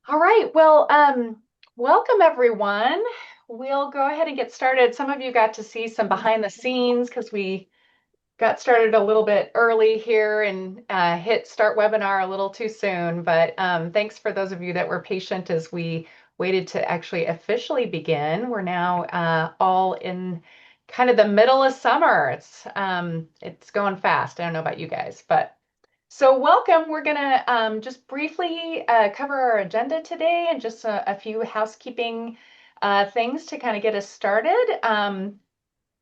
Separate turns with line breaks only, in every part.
All right. Well, welcome everyone. We'll go ahead and get started. Some of you got to see some behind the scenes because we got started a little bit early here and hit start webinar a little too soon. But thanks for those of you that were patient as we waited to actually officially begin. We're now all in kind of the middle of summer. It's going fast. I don't know about you guys, but so welcome. We're going to just briefly cover our agenda today and just a few housekeeping things to kind of get us started.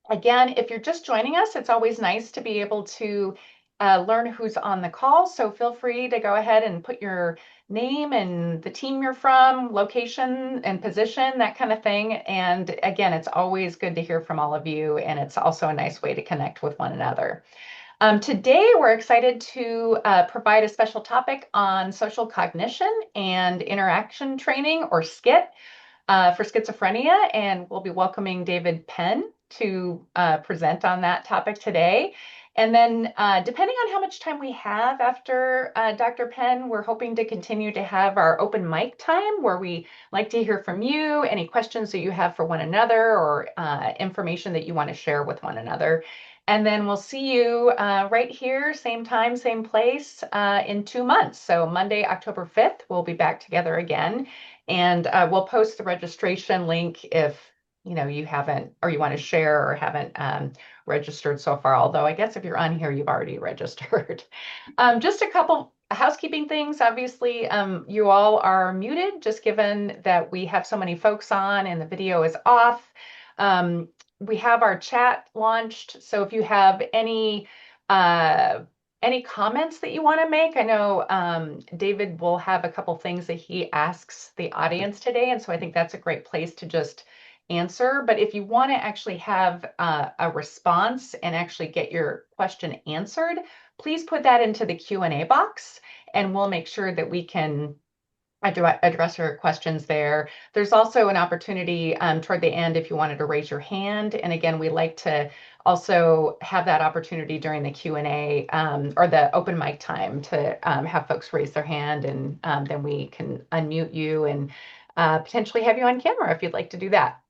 Again, if you're just joining us, it's always nice to be able to learn who's on the call. So feel free to go ahead and put your name and the team you're from, location and position, that kind of thing. And again, it's always good to hear from all of you. And it's also a nice way to connect with one another. Today, we're excited to provide a special topic on social cognition and interaction training, or SCIT, for schizophrenia, and we'll be welcoming David Penn to present on that topic today. And then, depending on how much time we have after Dr. Penn, we're hoping to continue to have our open mic time where we like to hear from you, any questions that you have for one another, or information that you want to share with one another. And then we'll see you right here, same time, same place, in 2 months. So Monday, October 5th, we'll be back together again. And we'll post the registration link if you haven't, or you want to share or haven't registered so far. Although I guess if you're on here, you've already registered. Just a couple housekeeping things. Obviously, you all are muted, just given that we have so many folks on and the video is off. We have our chat launched, so if you have any comments that you want to make, I know David will have a couple things that he asks the audience today, and so I think that's a great place to just answer. But if you want to actually have a response and actually get your question answered, please put that into the Q&A box, and we'll make sure that we can address your questions there. There's also an opportunity toward the end if you wanted to raise your hand. And again, we like to also have that opportunity during the Q&A or the open mic time to have folks raise their hand, and then we can unmute you and potentially have you on camera if you'd like to do that.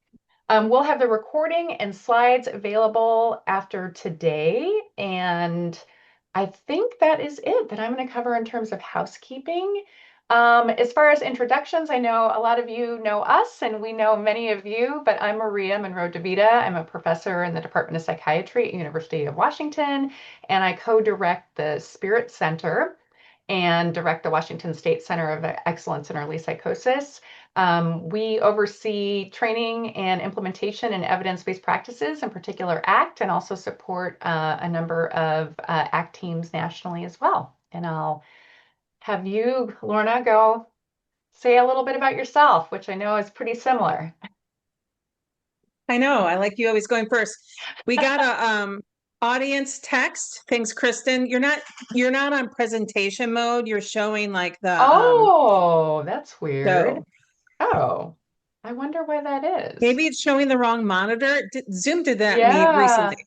We'll have the recording and slides available after today. And I think that is it that I'm going to cover in terms of housekeeping. As far as introductions, I know a lot of you know us and we know many of you, but I'm Maria Monroe DeVita. I'm a professor in the Department of Psychiatry at University of Washington, and I co-direct the Spirit Center and direct the Washington State Center of Excellence in Early Psychosis. We oversee training and implementation in evidence-based practices, in particular ACT, and also support a number of ACT teams nationally as well. And I'll have you, Lorna, go say a little bit about yourself, which I know is pretty similar.
I know. I like you always going first. We got a audience text. Thanks, Kristen. You're not on presentation mode. You're showing like the
Oh, that's weird.
so
Oh, I wonder why that is.
maybe it's showing the wrong monitor. Zoom did that me
Yeah,
recently.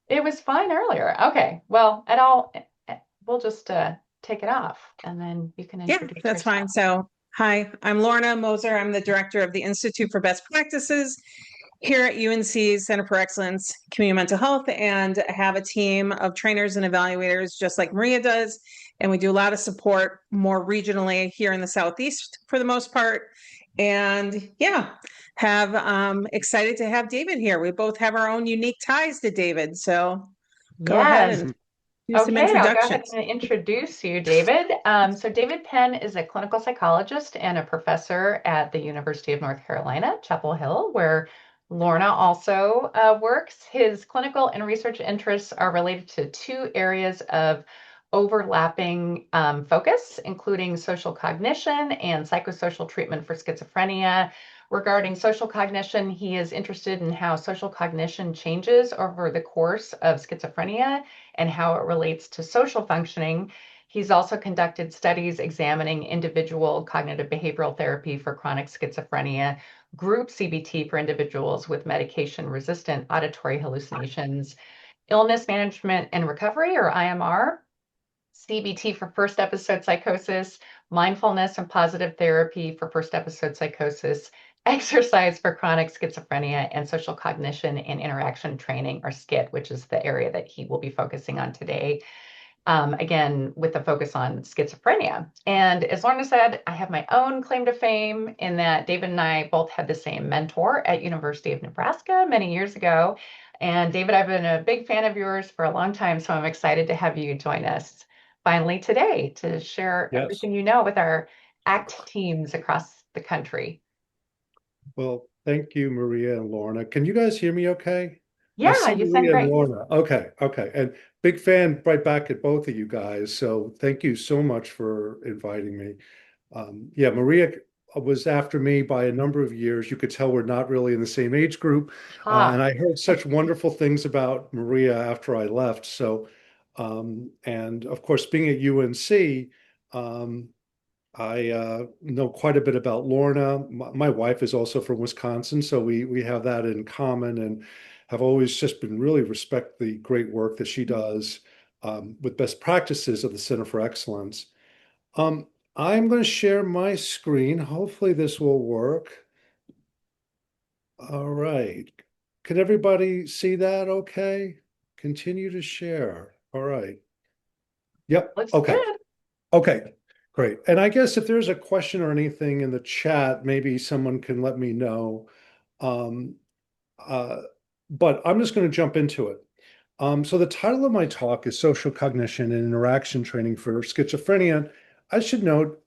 it was fine earlier. Okay, well, we'll just take it off and then you can
Yeah,
introduce
that's fine.
yourself.
So hi, I'm Lorna Moser. I'm the director of the Institute for Best Practices here at UNC's Center for Excellence Community Mental Health, and have a team of trainers and evaluators just like Maria does. And we do a lot of support more regionally here in the Southeast for the most part. And yeah, have excited to have David here. We both have our own unique ties to David. So go ahead
Yes.
and do some
Okay, I'll go ahead
introductions.
and introduce you, David. So David Penn is a clinical psychologist and a professor at the University of North Carolina, Chapel Hill, where Lorna also works. His clinical and research interests are related to two areas of overlapping focus, including social cognition and psychosocial treatment for schizophrenia. Regarding social cognition, he is interested in how social cognition changes over the course of schizophrenia and how it relates to social functioning. He's also conducted studies examining individual cognitive behavioral therapy for chronic schizophrenia, group CBT for individuals with medication resistant auditory hallucinations, illness management and recovery, or IMR, CBT for first episode psychosis, mindfulness and positive therapy for first episode psychosis, exercise for chronic schizophrenia, and social cognition and interaction training, or SCIT, which is the area that he will be focusing on today. Again, with a focus on schizophrenia. And as Lorna said, I have my own claim to fame in that David and I both had the same mentor at University of Nebraska many years ago. And David, I've been a big fan of yours for a long time, so I'm excited to have you join us finally today to share
Yes.
everything you know with our ACT teams across the country.
Well, thank you, Maria and Lorna. Can you guys hear me okay? I
Yeah,
see
you sound
Maria and
great.
Lorna. Okay, okay. And big fan right back at both of you guys. So thank you so much for inviting me. Yeah, Maria was after me by a number of years. You could tell we're not really in the same age group. And
Ah,
I heard such wonderful things about Maria after I left. So, and of course, being at UNC, I know quite a bit about Lorna. My wife is also from Wisconsin, so we have that in common, and have always just been really respect the great work that she does with best practices of the Center for Excellence. Um, I'm going to share my screen. Hopefully this will work. All right. Can everybody see that okay? Continue to share. All right. Yep.
looks
Okay.
good.
Okay, great. And I guess if there's a question or anything in the chat, maybe someone can let me know. Um, uh, but I'm just going to jump into it. So the title of my talk is Social Cognition and Interaction Training for Schizophrenia. I should note,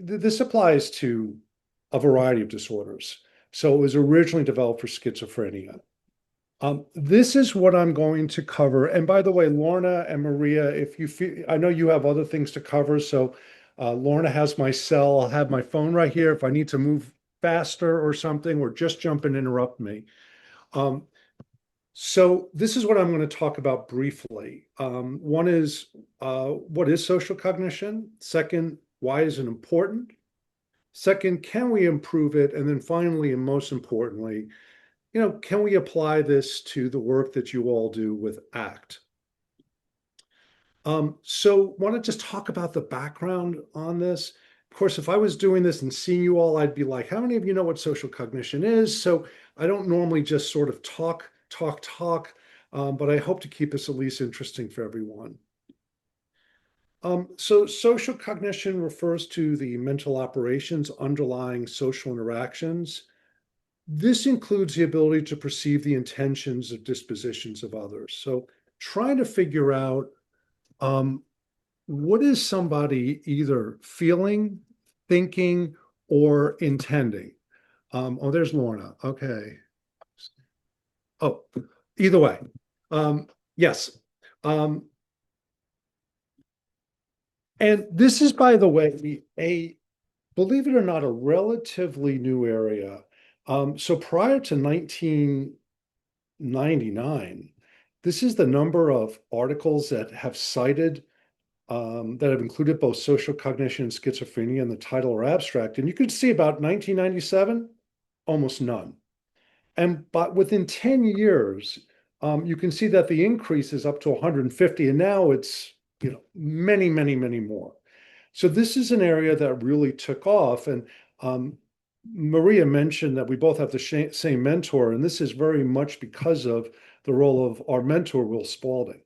this applies to a variety of disorders. So it was originally developed for schizophrenia. This is what I'm going to cover. And by the way, Lorna and Maria, if you feel, I know you have other things to cover. So Lorna has my cell. I'll have my phone right here. If I need to move faster or something, or just jump and interrupt me. Um, so this is what I'm going to talk about briefly. One is what is social cognition? Second, why is it important? Second, can we improve it? And then finally, and most importantly, can we apply this to the work that you all do with ACT? So want to just talk about the background on this. Of course, if I was doing this and seeing you all, I'd be like, how many of you know what social cognition is? So I don't normally just sort of talk, but I hope to keep this at least interesting for everyone. So social cognition refers to the mental operations underlying social interactions. This includes the ability to perceive the intentions of dispositions of others. So trying to figure out what is somebody either feeling, thinking, or intending. Oh, there's Lorna. Okay. Oh, either way. Yes. And this is, by the way, believe it or not, a relatively new area. So prior to 1999, this is the number of articles that have cited that have included both social cognition and schizophrenia in the title or abstract. And you can see about 1997, almost none. But within 10 years, you can see that the increase is up to 150, and now it's many, many, many more. So this is an area that really took off. And Maria mentioned that we both have the same mentor, and this is very much because of the role of our mentor, Will Spalding.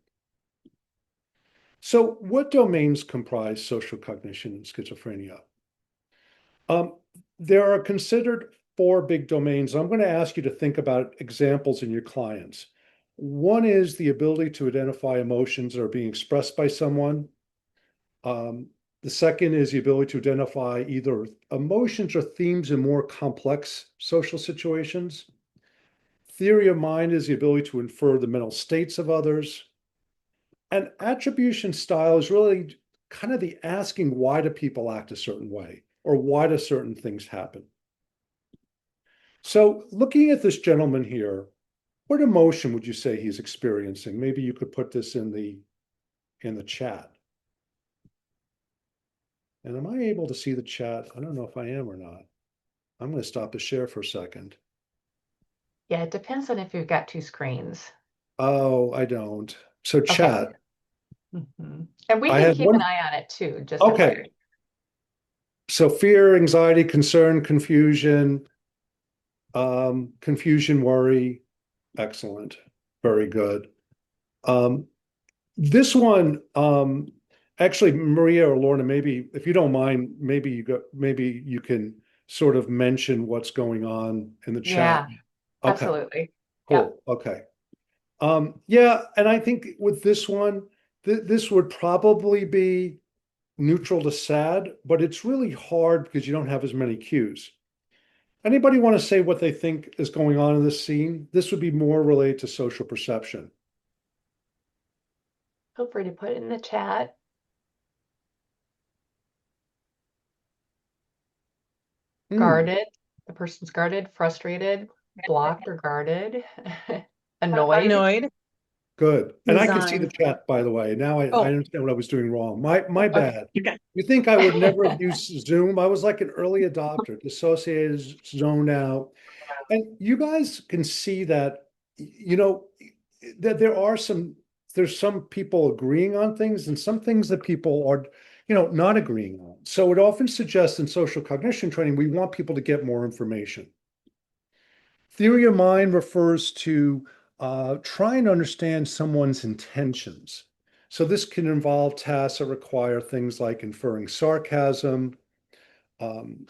So what domains comprise social cognition in schizophrenia? There are considered four big domains. I'm going to ask you to think about examples in your clients. One is the ability to identify emotions that are being expressed by someone. The second is the ability to identify either emotions or themes in more complex social situations. Theory of mind is the ability to infer the mental states of others. And attribution style is really kind of the asking, why do people act a certain way? Or why do certain things happen? So looking at this gentleman here, what emotion would you say he's experiencing? Maybe you could put this in the chat. And am I able to see the chat? I don't know if I am or not. I'm going to stop the share for a second.
Yeah, it depends on if you've got two screens.
Oh, I don't. So
Okay.
chat.
And we
I
can
had
keep an
one.
eye on it too, just
Okay.
FYI.
So fear, anxiety, concern, confusion, worry. Excellent. Very good. Um, this one, actually, Maria or Lorna, maybe if you don't mind, maybe you can sort of mention what's going on in the chat.
Yeah,
Okay,
absolutely. Yep.
cool. Okay. Yeah, and I think with this one, this would probably be neutral to sad, but it's really hard because you don't have as many cues. Anybody want to say what they think is going on in this scene? This would be more related to social perception.
Feel free to put it in the chat.
Hmm,
Guarded. The person's guarded, frustrated, blocked or guarded, annoyed,
Annoyed,
good. And I can see the
resigned.
chat, by the way. Now I
Oh,
understand what I was doing wrong. My
okay.
bad.
okay.
You think I would never have used Zoom? I was like an early adopter, dissociated, zoned out. And you guys can see that, you know, that there's some people agreeing on things and some things that people are, not agreeing on. So it often suggests in social cognition training, we want people to get more information. Theory of mind refers to trying to understand someone's intentions. So this can involve tasks that require things like inferring sarcasm, um,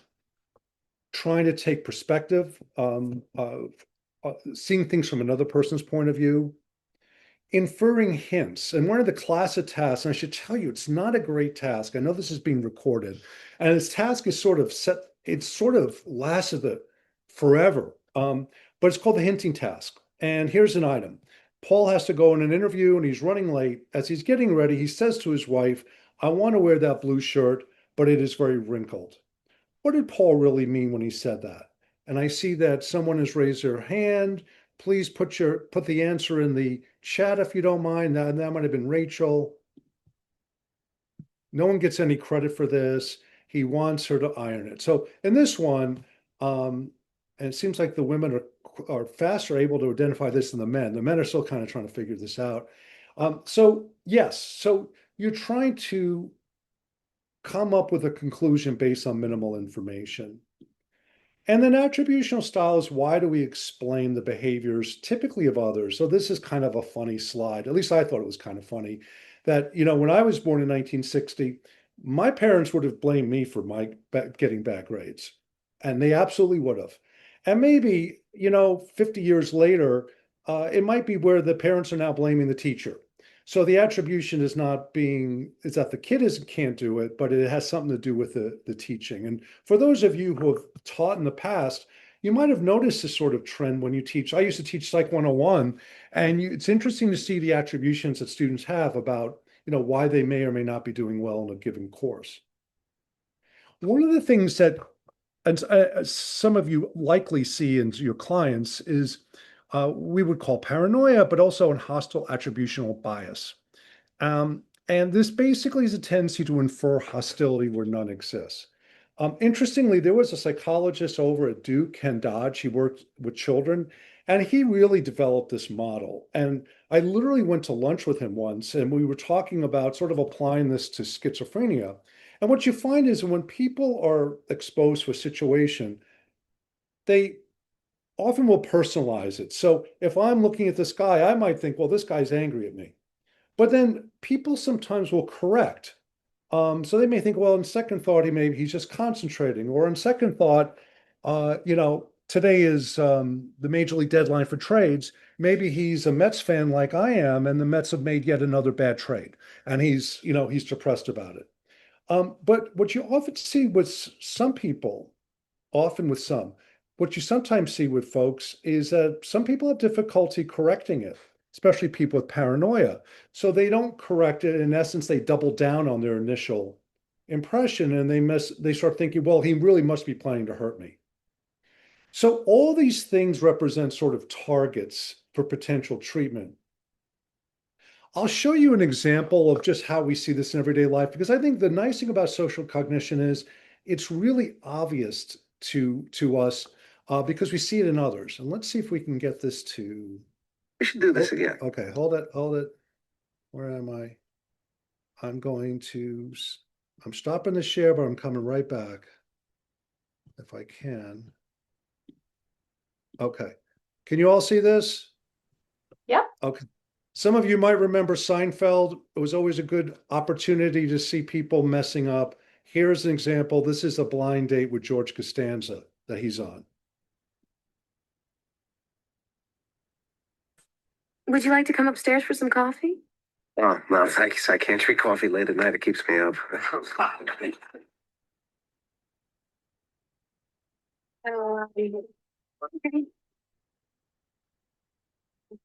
trying to take perspective, seeing things from another person's point of view, inferring hints. And one of the classic tasks, and I should tell you, it's not a great task. I know this is being recorded, and this task is sort of set, it's sort of lasted forever. But it's called the hinting task. And here's an item. Paul has to go in an interview and he's running late. As he's getting ready, he says to his wife, I want to wear that blue shirt, but it is very wrinkled. What did Paul really mean when he said that? And I see that someone has raised their hand. Please put the answer in the chat if you don't mind. That might have been Rachel. No one gets any credit for this. He wants her to iron it. So in this one, and it seems like the women are faster able to identify this than the men. The men are still kind of trying to figure this out. So yes, so you're trying to come up with a conclusion based on minimal information. And then attributional style is why do we explain the behaviors typically of others? So this is kind of a funny slide. At least I thought it was kind of funny that, when I was born in 1960, my parents would have blamed me for my getting bad grades. And they absolutely would have. And maybe, 50 years later, it might be where the parents are now blaming the teacher. So the attribution is that the kid can't do it, but it has something to do with the teaching. And for those of you who have taught in the past, you might have noticed this sort of trend when you teach. I used to teach Psych 101, and it's interesting to see the attributions that students have about, why they may or may not be doing well in a given course. One of the things that and some of you likely see in your clients is we would call paranoia, but also an hostile attributional bias. And this basically is a tendency to infer hostility where none exists. Interestingly, there was a psychologist over at Duke, Ken Dodge. He worked with children, and he really developed this model. And I literally went to lunch with him once, and we were talking about sort of applying this to schizophrenia. And what you find is when people are exposed to a situation, they often will personalize it. So if I'm looking at this guy, I might think, well, this guy's angry at me. But then people sometimes will correct. So they may think, well, in second thought, he's just concentrating, or in second thought, today is the major league deadline for trades. Maybe he's a Mets fan like I am, and the Mets have made yet another bad trade, and he's depressed about it. But what you often see with some people, often with some, what you sometimes see with folks is that some people have difficulty correcting it, especially people with paranoia. So they don't correct it. In essence, they double down on their initial impression and they start thinking, well, he really must be planning to hurt me. So all these things represent sort of targets for potential treatment. I'll show you an example of just how we see this in everyday life, because I think the nice thing about social cognition is it's really obvious to us because we see it in others. And let's see if we can get this to.
We should do this again.
Okay, hold it. Where am I? I'm going to I'm stopping the share, but I'm coming right back if I can. Okay. Can you all see this?
Yep.
Okay. Some of you might remember Seinfeld. It was always a good opportunity to see people messing up. Here's an example. This is a blind date with George Costanza that he's on.
Would you like to come upstairs for some coffee?
Oh, no, thanks. I can't drink coffee late at night. It keeps me up.
Okay.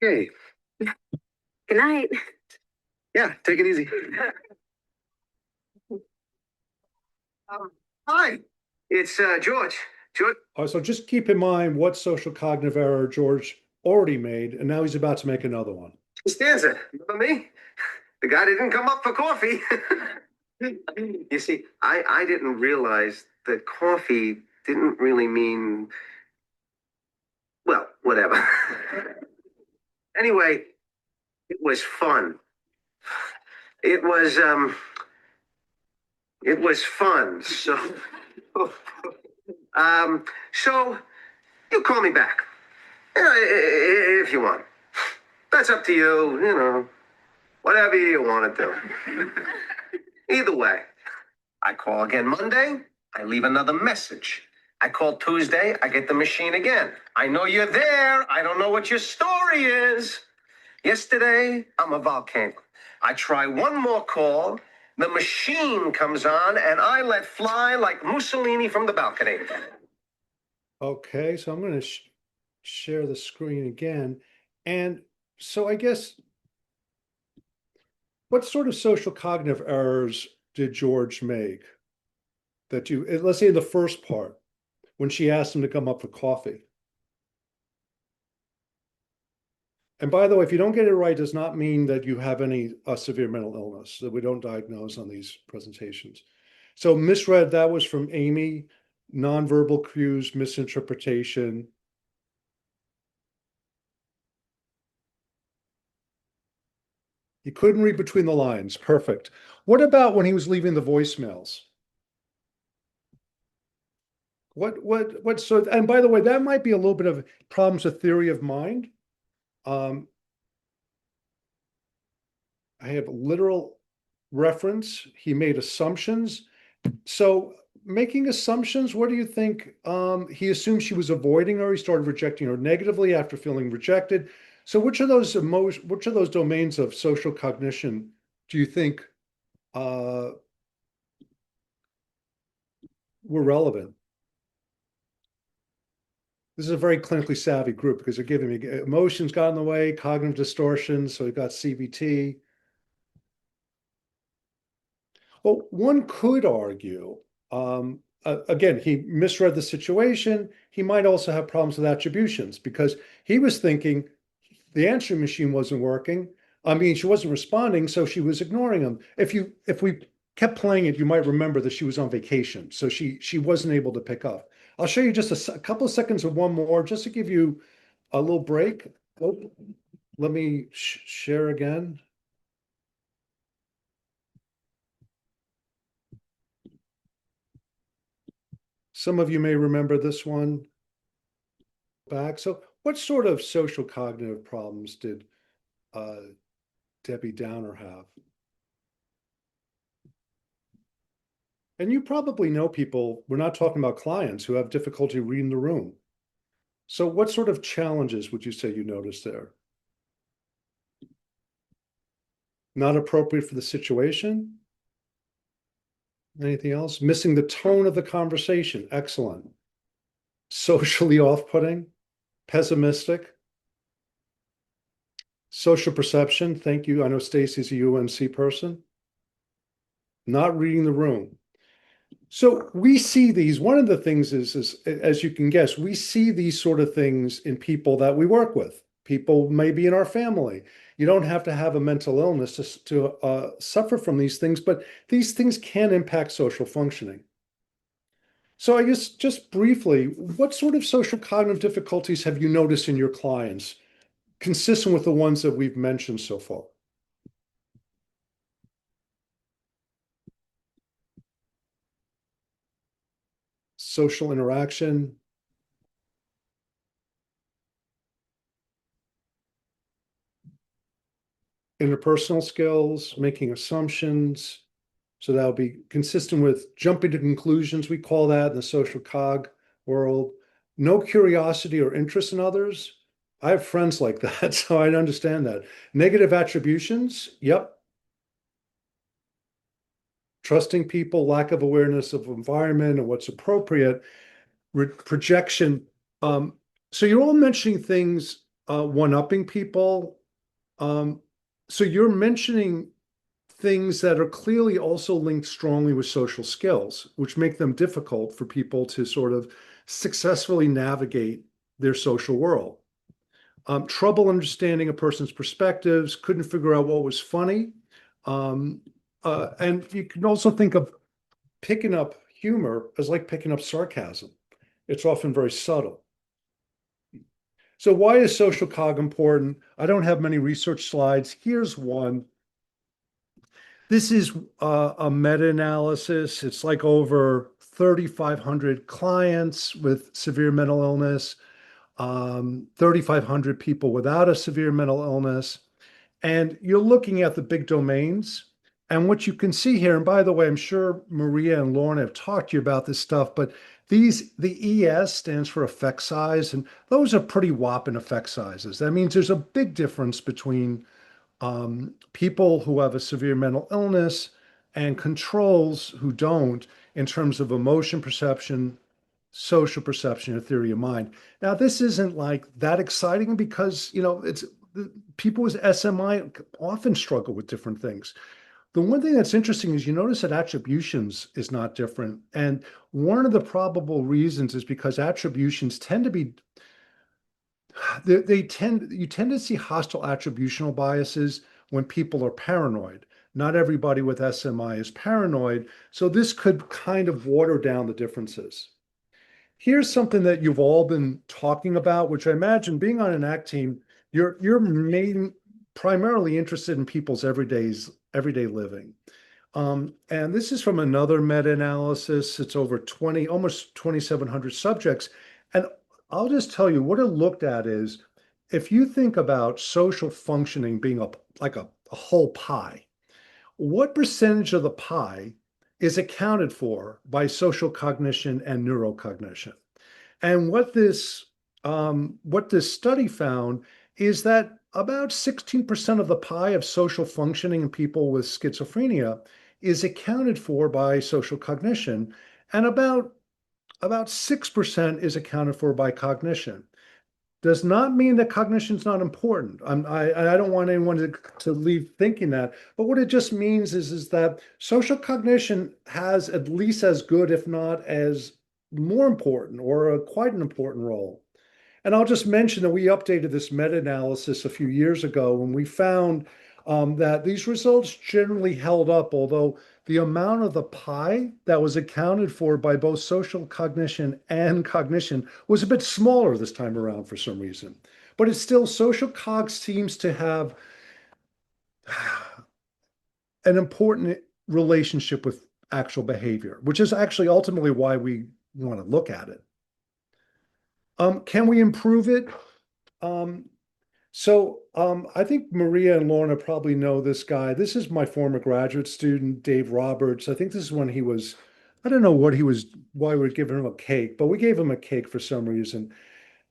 Okay.
Good night.
Yeah, take it easy. Hi, it's George. George.
So just keep in mind what social cognitive error George already made, and now he's about to make another one.
Costanza, remember me? The guy that didn't come up for coffee. You see, I didn't realize that coffee didn't really mean, well, whatever. Anyway, it was fun. It was fun. So so you call me back. If you want. That's up to you, whatever you want to do. Either way, I call again Monday, I leave another message. I call Tuesday, I get the machine again. I know you're there. I don't know what your story is. Yesterday, I'm a volcano. I try one more call, the machine comes on, and I let fly like Mussolini from the balcony.
Okay, so I'm going to share the screen again. And so I guess, what sort of social cognitive errors did George make that let's say the first part, when she asked him to come up for coffee? And by the way, if you don't get it right, does not mean that you have any severe mental illness that we don't diagnose on these presentations. So misread, that was from Amy, nonverbal cues, misinterpretation. He couldn't read between the lines. Perfect. What about when he was leaving the voicemails? So, and by the way, that might be a little bit of problems with theory of mind. I have literal reference. He made assumptions. So making assumptions, what do you think? He assumed she was avoiding her. He started rejecting her negatively after feeling rejected. So which of those domains of social cognition do you think were relevant? This is a very clinically savvy group because they're giving me emotions got in the way, cognitive distortions. So we got CBT. Well, one could argue, again, he misread the situation. He might also have problems with attributions because he was thinking the answering machine wasn't working. I mean, she wasn't responding, so she was ignoring him. If we kept playing it, you might remember that she was on vacation, so she wasn't able to pick up. I'll show you just a couple of seconds of one more, just to give you a little break. Oh, let me share again. Some of you may remember this one back. So what sort of social cognitive problems did Debbie Downer have? And you probably know people, we're not talking about clients, who have difficulty reading the room. So what sort of challenges would you say you noticed there? Not appropriate for the situation? Anything else? Missing the tone of the conversation. Excellent. Socially off-putting, pessimistic, social perception. Thank you. I know Stacy's a UNC person. Not reading the room. So we see these. One of the things is, as you can guess, we see these sort of things in people that we work with. People maybe in our family. You don't have to have a mental illness to suffer from these things, but these things can impact social functioning. So I guess just briefly, what sort of social cognitive difficulties have you noticed in your clients, consistent with the ones that we've mentioned so far? social interaction, interpersonal skills, making assumptions. So that would be consistent with jumping to conclusions. We call that in the social cog world. No curiosity or interest in others. I have friends like that, so I understand that. Negative attributions. Yep. Trusting people, lack of awareness of environment and what's appropriate. Projection. So you're all mentioning things, one-upping people. So you're mentioning things that are clearly also linked strongly with social skills, which make them difficult for people to sort of successfully navigate their social world. Trouble understanding a person's perspectives, couldn't figure out what was funny. And you can also think of picking up humor as like picking up sarcasm. It's often very subtle. So why is social cog important? I don't have many research slides. Here's one. This is a meta-analysis. It's like over 3,500 clients with severe mental illness, 3,500 people without a severe mental illness. And you're looking at the big domains. And what you can see here, and by the way, I'm sure Maria and Lauren have talked to you about this stuff, but the ES stands for effect size, and those are pretty whopping effect sizes. That means there's a big difference between people who have a severe mental illness and controls who don't in terms of emotion perception, social perception, or theory of mind. Now, this isn't like that exciting because, it's people with SMI often struggle with different things. The one thing that's interesting is you notice that attributions is not different. And one of the probable reasons is because attributions tend to be you tend to see hostile attributional biases when people are paranoid. Not everybody with SMI is paranoid, so this could kind of water down the differences. Here's something that you've all been talking about, which I imagine being on an ACT team, you're primarily interested in people's everyday living. And this is from another meta-analysis. It's over almost 2,700 subjects. And I'll just tell you what it looked at is if you think about social functioning being like a whole pie, what percentage of the pie is accounted for by social cognition and neurocognition? And what this study found is that about 16% of the pie of social functioning in people with schizophrenia is accounted for by social cognition, and about 6% is accounted for by cognition. Does not mean that cognition is not important. I don't want anyone to leave thinking that, but what it just means is that social cognition has at least as good, if not as more important, or quite an important role. And I'll just mention that we updated this meta-analysis a few years ago when we found that these results generally held up, although the amount of the pie that was accounted for by both social cognition and cognition was a bit smaller this time around for some reason. But it's still, social cog seems to have an important relationship with actual behavior, which is actually ultimately why we want to look at it. Can we improve it? I think Maria and Lorna probably know this guy. This is my former graduate student, Dave Roberts. I think this is when he was, I don't know why we're giving him a cake, but we gave him a cake for some reason.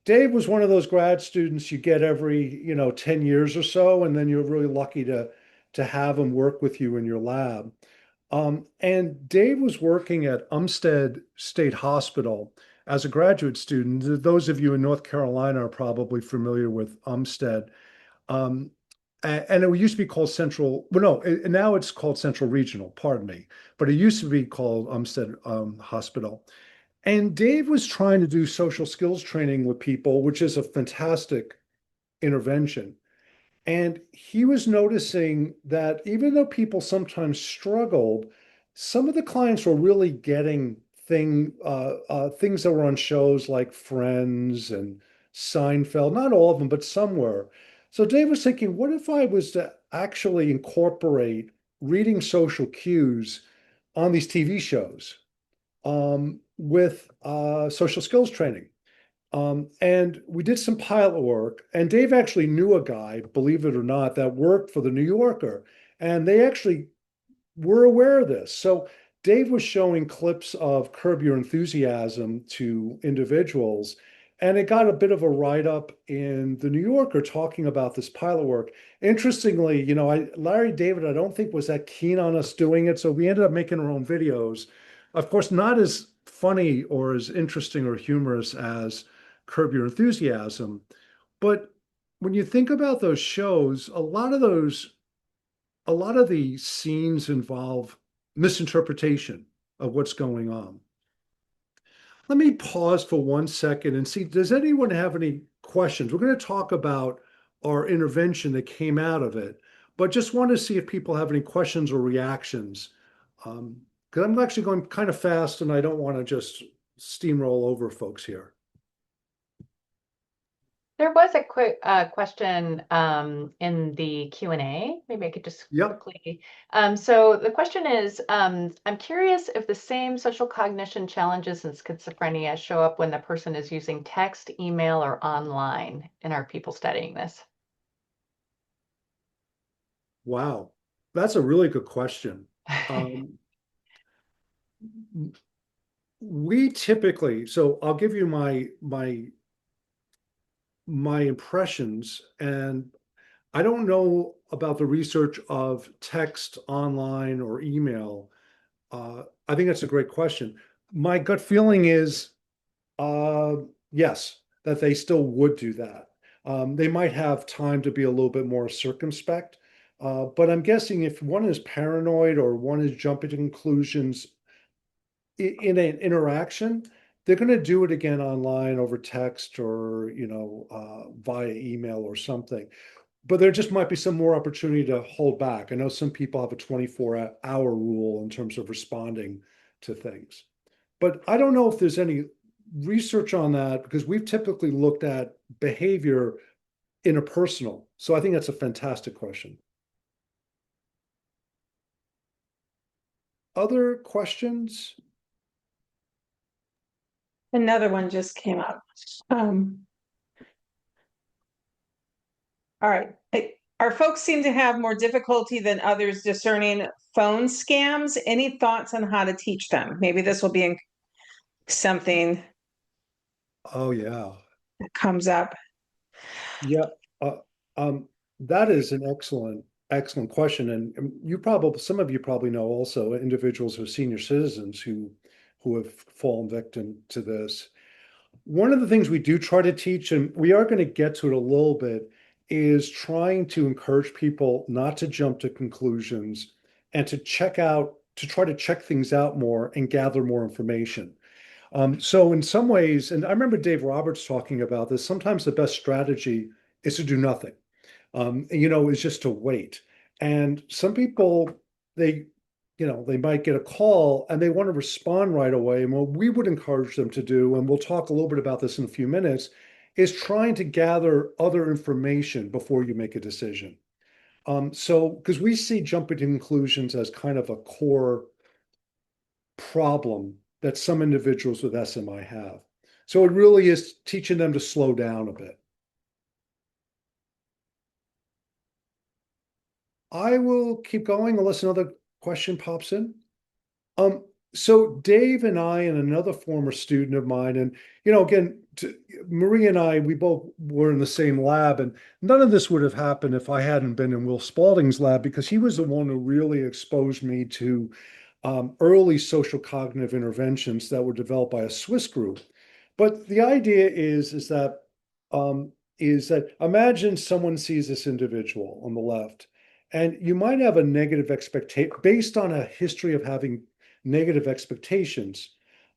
Dave was one of those grad students you get every, 10 years or so, and then you're really lucky to have him work with you in your lab. And Dave was working at Umstead State Hospital as a graduate student. Those of you in North Carolina are probably familiar with Umstead. And it used to be called now it's called Central Regional, pardon me. But it used to be called Umstead Hospital. And Dave was trying to do social skills training with people, which is a fantastic intervention. And he was noticing that even though people sometimes struggled, some of the clients were really getting things that were on shows like Friends and Seinfeld. Not all of them, but some were. So Dave was thinking, what if I was to actually incorporate reading social cues on these TV shows? with social skills training. And we did some pilot work, and Dave actually knew a guy, believe it or not, that worked for the New Yorker, and they actually were aware of this. So Dave was showing clips of Curb Your Enthusiasm to individuals, and it got a bit of a write-up in the New Yorker talking about this pilot work. Interestingly, Larry David, I don't think was that keen on us doing it, so we ended up making our own videos. Of course, not as funny or as interesting or humorous as Curb Your Enthusiasm, but when you think about those shows, a lot of the scenes involve misinterpretation of what's going on. Let me pause for 1 second and see, does anyone have any questions? We're going to talk about our intervention that came out of it, but just want to see if people have any questions or reactions. Because I'm actually going kind of fast and I don't want to just steamroll over folks here.
There was a quick question in the Q&A. Maybe I could just quickly. So the question is, I'm curious if the same social cognition challenges in schizophrenia show up when the person is using text, email, or online, and are people studying this?
Wow, that's a really good question. We typically, so I'll give you my impressions, and I don't know about the research of text, online, or email. I think that's a great question. My gut feeling is yes, that they still would do that. They might have time to be a little bit more circumspect, but I'm guessing if one is paranoid or one is jumping to conclusions in an interaction, they're going to do it again online over text or via email or something. But there just might be some more opportunity to hold back. I know some people have a 24-hour rule in terms of responding to things, but I don't know if there's any research on that because we've typically looked at behavior interpersonal. So I think that's a fantastic question. Other questions?
Another one just came up. All right. Our folks seem to have more difficulty than others discerning phone scams. Any thoughts on how to teach them? Maybe this will be something
Oh, yeah.
that comes up.
Yeah. That is an excellent question. And some of you probably know also individuals who are senior citizens who have fallen victim to this. One of the things we do try to teach, and we are going to get to it a little bit, is trying to encourage people not to jump to conclusions and to try to check things out more and gather more information. So in some ways, and I remember Dave Roberts talking about this, sometimes the best strategy is to do nothing, is just to wait. And some people, they might get a call and they want to respond right away. And what we would encourage them to do, and we'll talk a little bit about this in a few minutes, is trying to gather other information before you make a decision. So, because we see jumping to conclusions as kind of a core problem that some individuals with SMI have. So it really is teaching them to slow down a bit. I will keep going unless another question pops in. So Dave and I and another former student of mine, and again, Marie and I, we both were in the same lab, and none of this would have happened if I hadn't been in Will Spalding's lab, because he was the one who really exposed me to early social cognitive interventions that were developed by a Swiss group. But the idea is that imagine someone sees this individual on the left, and you might have a negative expectation based on a history of having negative expectations.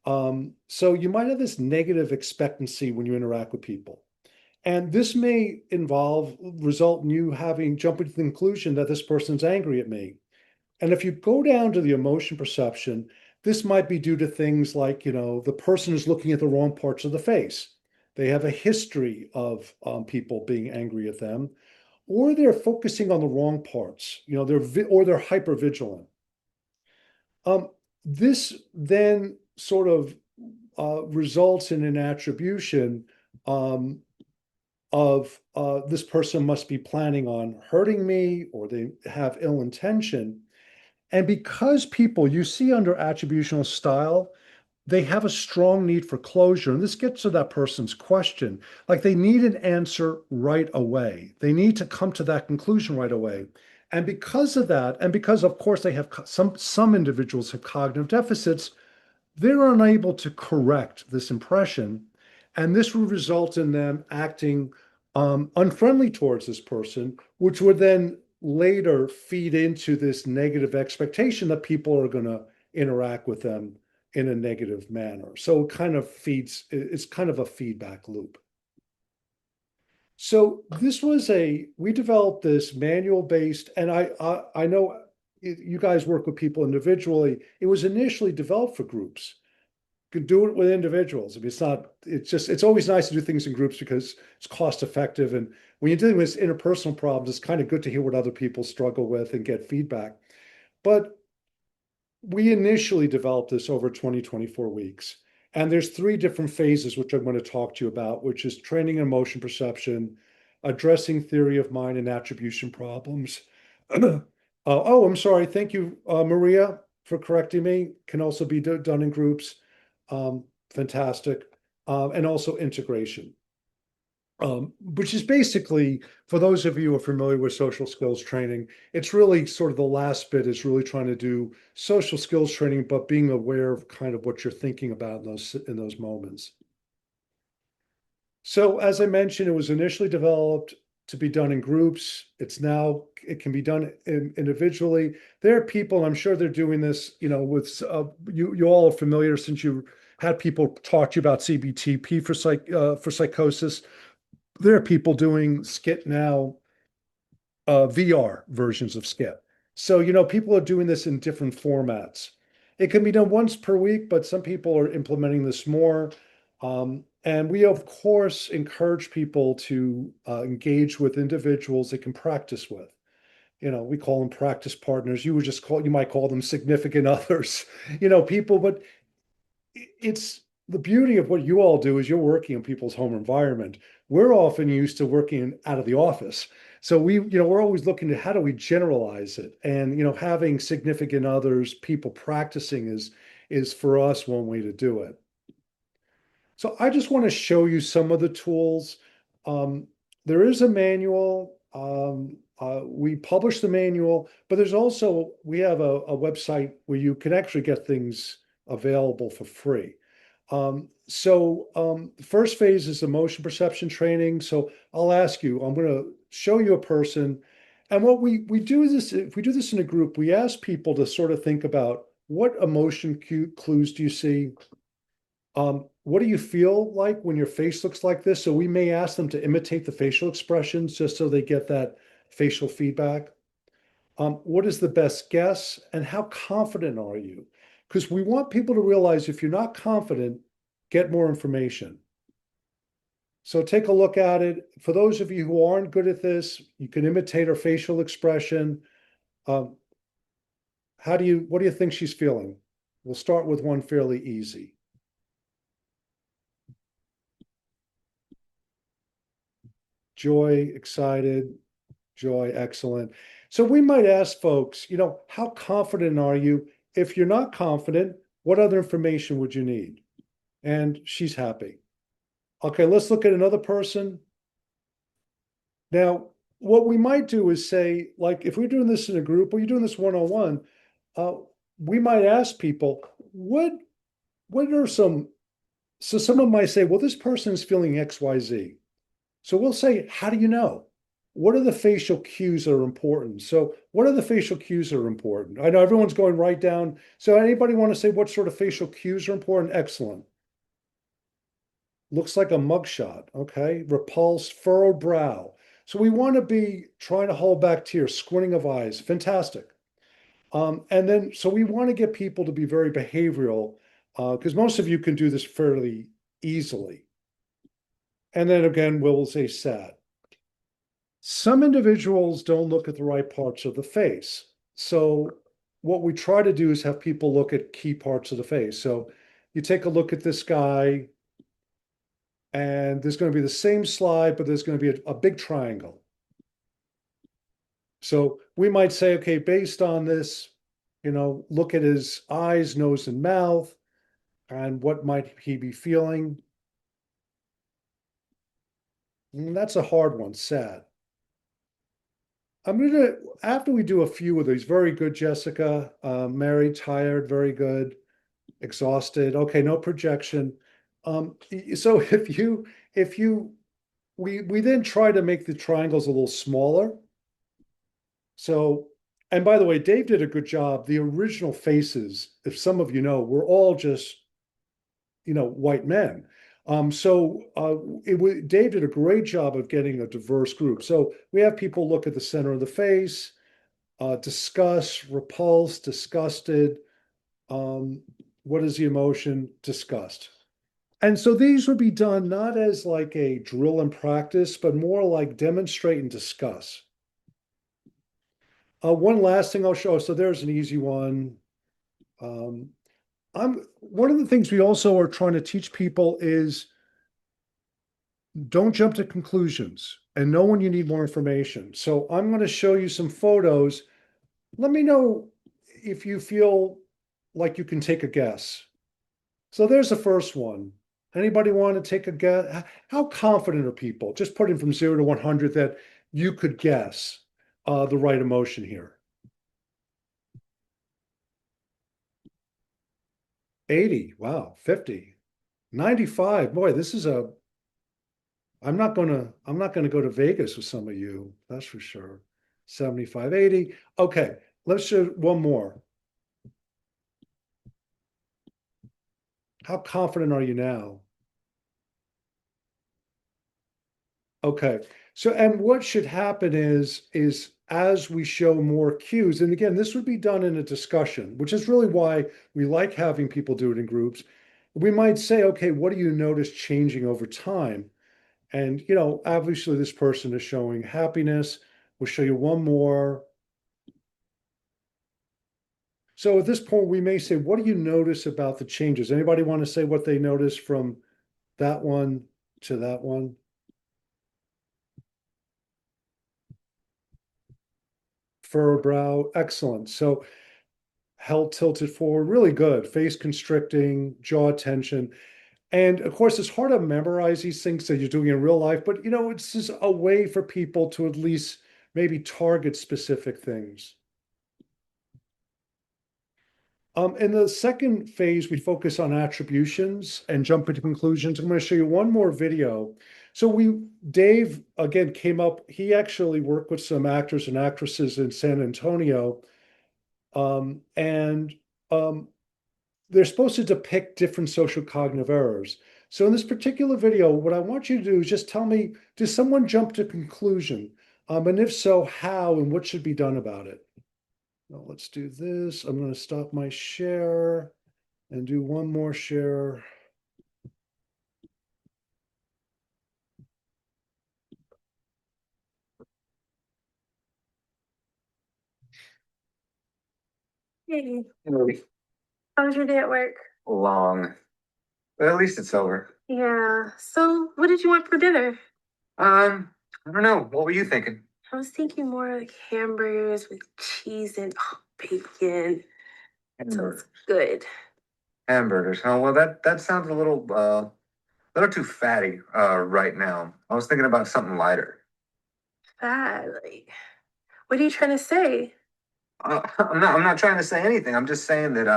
So you might have this negative expectancy when you interact with people. And this may result in you jumping to the conclusion that this person's angry at me. And if you go down to the emotion perception, this might be due to things like, the person is looking at the wrong parts of the face. They have a history of people being angry at them, or they're focusing on the wrong parts, they're hypervigilant. This then sort of results in an attribution of this person must be planning on hurting me, or they have ill intention. And because people, you see under attributional style, they have a strong need for closure. And this gets to that person's question. Like, they need an answer right away. They need to come to that conclusion right away. And because of that, and because of course they have some individuals have cognitive deficits, they're unable to correct this impression. And this would result in them acting unfriendly towards this person, which would then later feed into this negative expectation that people are going to interact with them in a negative manner. So it kind of feeds, it's kind of a feedback loop. So this was we developed this manual based, and I know you guys work with people individually. It was initially developed for groups. You can do it with individuals. I mean, it's always nice to do things in groups because it's cost effective. And when you're dealing with interpersonal problems, it's kind of good to hear what other people struggle with and get feedback. But we initially developed this over 24 weeks. And there's 3 different phases, which I'm going to talk to you about, which is training and emotion perception, addressing theory of mind and attribution problems. Oh, I'm sorry. Thank you, Maria, for correcting me. Can also be done in groups. Fantastic. And also integration. Which is basically, for those of you who are familiar with social skills training, it's really sort of the last bit is really trying to do social skills training, but being aware of kind of what you're thinking about in those moments. So as I mentioned, it was initially developed to be done in groups. It can be done individually. There are people, I'm sure they're doing this, with you all are familiar since you had people talk to you about CBTP for psychosis. There are people doing SCIT now, VR versions of SCIT. So, people are doing this in different formats. It can be done once per week, but some people are implementing this more. And we, of course, encourage people to engage with individuals they can practice with. We call them practice partners. You might call them significant others, people, but it's the beauty of what you all do is you're working in people's home environment. We're often used to working out of the office. So we're always looking at how do we generalize it? And, having significant others, people practicing is for us one way to do it. So I just want to show you some of the tools. There is a manual. We publish the manual, but we have a website where you can actually get things available for free. The first phase is emotion perception training. So I'll ask you, I'm going to show you a person. And what we do is, if we do this in a group, we ask people to sort of think about what emotion clues do you see? What do you feel like when your face looks like this? So we may ask them to imitate the facial expressions just so they get that facial feedback. What is the best guess and how confident are you? Because we want people to realize if you're not confident, get more information. So take a look at it. For those of you who aren't good at this, you can imitate her facial expression. What do you think she's feeling? We'll start with one fairly easy. Joy, excited, joy, excellent. So we might ask folks, how confident are you? If you're not confident, what other information would you need? And she's happy. Okay, let's look at another person. Now, what we might do is say, like, if we're doing this in a group or you're doing this one-on-one, we might ask people, what are so someone might say, well, this person is feeling X, Y, Z. So we'll say, how do you know? What are the facial cues that are important? So what are the facial cues that are important? I know everyone's going right down. So anybody want to say what sort of facial cues are important? Excellent. Looks like a mugshot. Okay. Repulsed, furrowed brow. So we want to be trying to hold back tears, squinting of eyes. Fantastic. So we want to get people to be very behavioral because most of you can do this fairly easily. And then again, we'll say sad. Some individuals don't look at the right parts of the face. So what we try to do is have people look at key parts of the face. So you take a look at this guy, and there's going to be the same slide, but there's going to be a big triangle. So we might say, okay, based on this, look at his eyes, nose, and mouth, and what might he be feeling? And that's a hard one, sad. After we do a few of these, very good, Jessica. Mary, tired, very good. Exhausted. Okay, no projection. So we then try to make the triangles a little smaller. So, and by the way, Dave did a good job. The original faces, if some of you know, were all just, white men. Dave did a great job of getting a diverse group. So we have people look at the center of the face, disgust, repulsed, disgusted. What is the emotion? Disgust. And so these would be done not as like a drill and practice, but more like demonstrate and discuss. One last thing I'll show. So there's an easy one. One of the things we also are trying to teach people is don't jump to conclusions and know when you need more information. So I'm going to show you some photos. Let me know if you feel like you can take a guess. So there's the first one. Anybody want to take a guess? How confident are people, just putting from 0 to 100, that you could guess the right emotion here? 80, wow, 50, 95. Boy, this is I'm not gonna go to Vegas with some of you, that's for sure. 75, 80. Okay, let's show one more. How confident are you now? Okay, so, and what should happen is as we show more cues, and again, this would be done in a discussion, which is really why we like having people do it in groups. We might say, okay, what do you notice changing over time? And, obviously this person is showing happiness. We'll show you one more. So at this point, we may say, what do you notice about the changes? Anybody want to say what they notice from that one to that one? Furrowed brow, excellent. So head tilted forward, really good. Face constricting, jaw tension. And of course, it's hard to memorize these things that you're doing in real life, but it's just a way for people to at least maybe target specific things. In the second phase, we focus on attributions and jump into conclusions. I'm going to show you one more video. So Dave, again, came up, he actually worked with some actors and actresses in San Antonio. They're supposed to depict different social cognitive errors. So in this particular video, what I want you to do is just tell me, did someone jump to conclusion? And if so, how and what should be done about it? Now let's do this. I'm going to stop my share and do one more share.
Hey,
Movie.
how was your day at work?
Long. But at least it's over.
Yeah. So, what did you want for dinner?
I don't know. What were you thinking?
I was thinking more like hamburgers with cheese and bacon. Sounds good.
Hamburgers. Oh, well, that sounds a little too fatty right now. I was thinking about something lighter.
Fat, like, what are you trying to say?
I'm not trying to say anything. I'm just saying that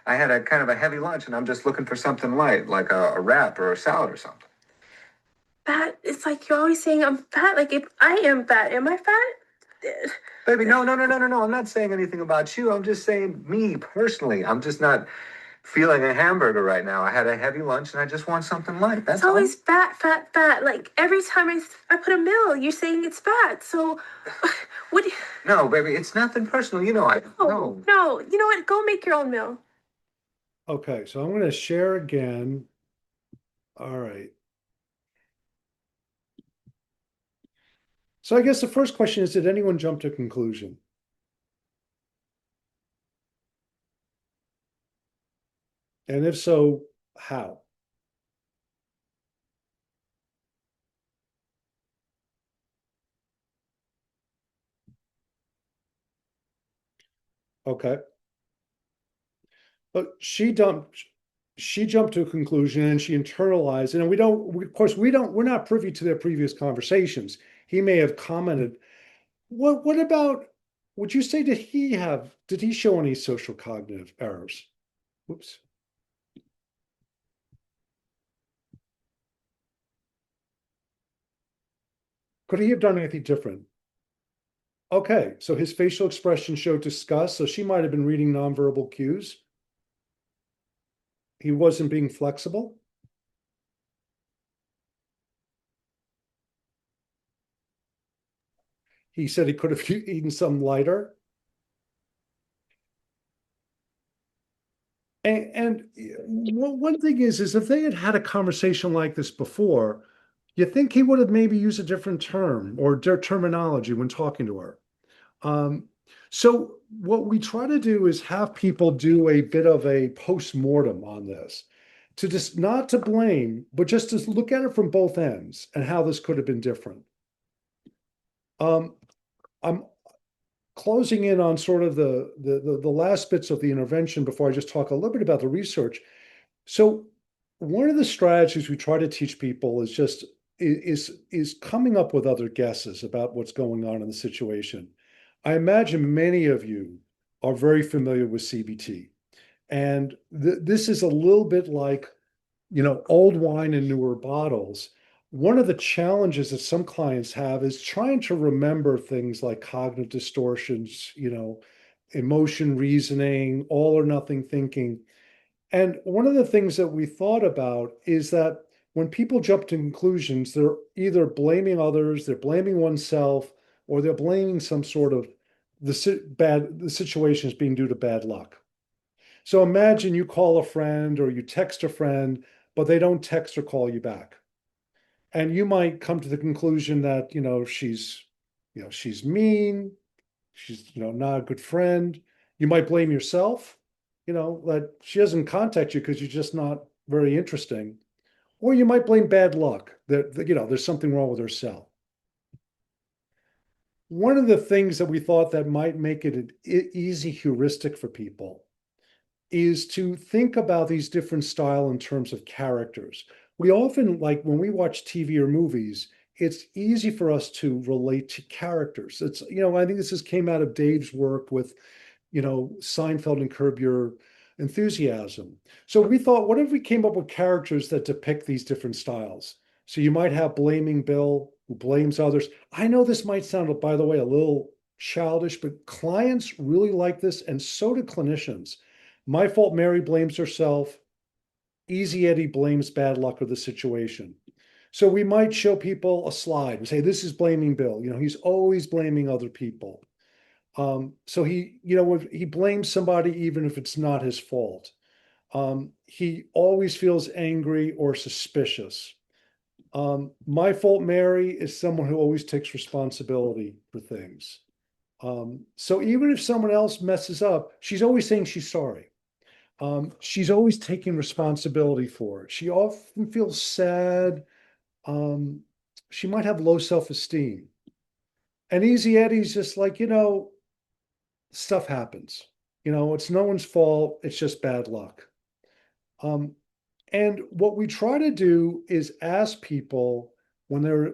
I had a kind of a heavy lunch and I'm just looking for something light, like a wrap or a salad or something.
Fat, it's like you're always saying I'm fat. Like, if I am fat, am I fat?
Baby, no. I'm not saying anything about you. I'm just saying me personally. I'm just not feeling a hamburger right now. I had a heavy lunch and I just want something light. That's
It's always fat, fat, fat. Like, every time I put a meal, you're saying it's fat. So, what do you...
No, baby, it's nothing personal. No.
No, you know what? Go make your own meal.
Okay, so I'm going to share again. All right. So I guess the first question is, did anyone jump to conclusion? And if so, How? Okay. But she jumped to a conclusion and she internalized, and of course, we're not privy to their previous conversations. He may have commented. What about, would you say, did he show any social cognitive errors? Whoops. Could he have done anything different? Okay, so his facial expression showed disgust, so she might have been reading nonverbal cues. He wasn't being flexible. He said he could have eaten some lighter. And one thing is if they had had a conversation like this before, you think he would have maybe used a different term or terminology when talking to her. Um, so what we try to do is have people do a bit of a post-mortem on this, to just not to blame, but just to look at it from both ends and how this could have been different. I'm closing in on sort of the last bits of the intervention before I just talk a little bit about the research. So one of the strategies we try to teach people is coming up with other guesses about what's going on in the situation. I imagine many of you are very familiar with CBT, and this is a little bit like, old wine in newer bottles. One of the challenges that some clients have is trying to remember things like cognitive distortions, emotion reasoning, all or nothing thinking. And one of the things that we thought about is that when people jump to conclusions, they're either blaming others, they're blaming oneself, or they're blaming some sort of the situation is being due to bad luck. So imagine you call a friend or you text a friend, but they don't text or call you back. And you might come to the conclusion that, she's mean, she's, not a good friend. You might blame yourself, that she doesn't contact you because you're just not very interesting. Or you might blame bad luck, that there's something wrong with her cell. One of the things that we thought that might make it an easy heuristic for people is to think about these different style in terms of characters. We often, like when we watch TV or movies, it's easy for us to relate to characters. I think came out of Dave's work with, Seinfeld and Curb Your Enthusiasm. So we thought, what if we came up with characters that depict these different styles? So you might have Blaming Bill, who blames others. I know this might sound, by the way, a little childish, but clients really like this, and so do clinicians. My Fault Mary blames herself. Easy Eddie blames bad luck or the situation. So we might show people a slide and say, this is Blaming Bill. He's always blaming other people. So he blames somebody even if it's not his fault. He always feels angry or suspicious. My Fault Mary is someone who always takes responsibility for things. So even if someone else messes up, she's always saying she's sorry. She's always taking responsibility for it. She often feels sad. She might have low self-esteem. And Easy Eddie's just like, stuff happens. It's no one's fault. It's just bad luck. And what we try to do is ask people when they're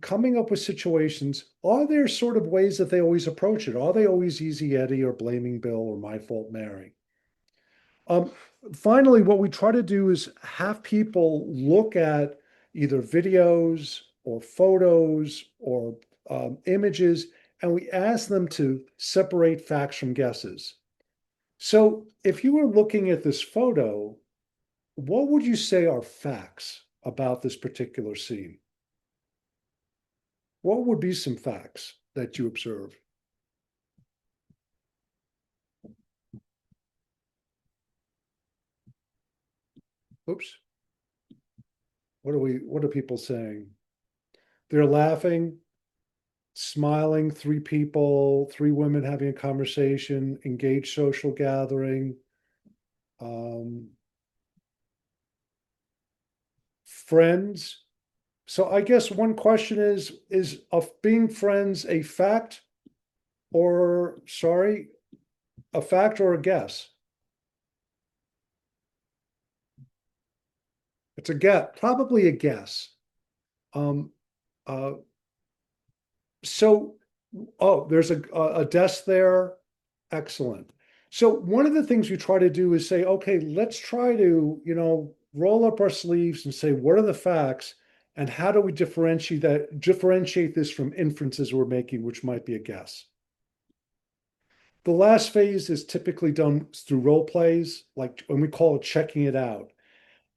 coming up with situations, are there sort of ways that they always approach it? Are they always Easy Eddie or Blaming Bill or My Fault Mary? Finally, what we try to do is have people look at either videos or photos or images, and we ask them to separate facts from guesses. So if you were looking at this photo, what would you say are facts about this particular scene? What would be some facts that you observe? Oops. What are people saying? They're laughing, smiling, three people, three women having a conversation, engaged social gathering. friends. So I guess one question is of being friends a fact or, sorry, a fact or a guess? It's a guess, probably a guess. Um, uh, so, oh, there's a desk there. Excellent. So one of the things we try to do is say, okay, let's try to, roll up our sleeves and say, what are the facts? And how do we differentiate this from inferences we're making, which might be a guess? The last phase is typically done through role plays, like when we call it checking it out.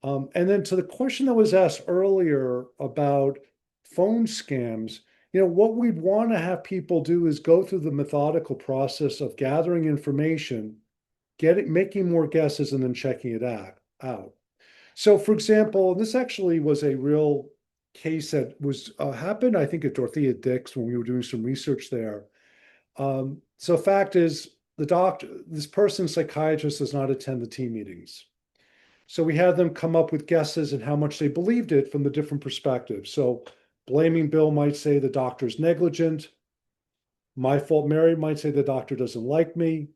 And then to the question that was asked earlier about phone scams, what we'd want to have people do is go through the methodical process of gathering information, making more guesses, and then checking it out. So, for example, this actually was a real case that was happened, I think, at Dorothea Dix when we were doing some research there. So, fact is, this person's psychiatrist does not attend the team meetings. So we had them come up with guesses and how much they believed it from the different perspectives. So blaming Bill might say the doctor's negligent. My fault Mary might say the doctor doesn't like me.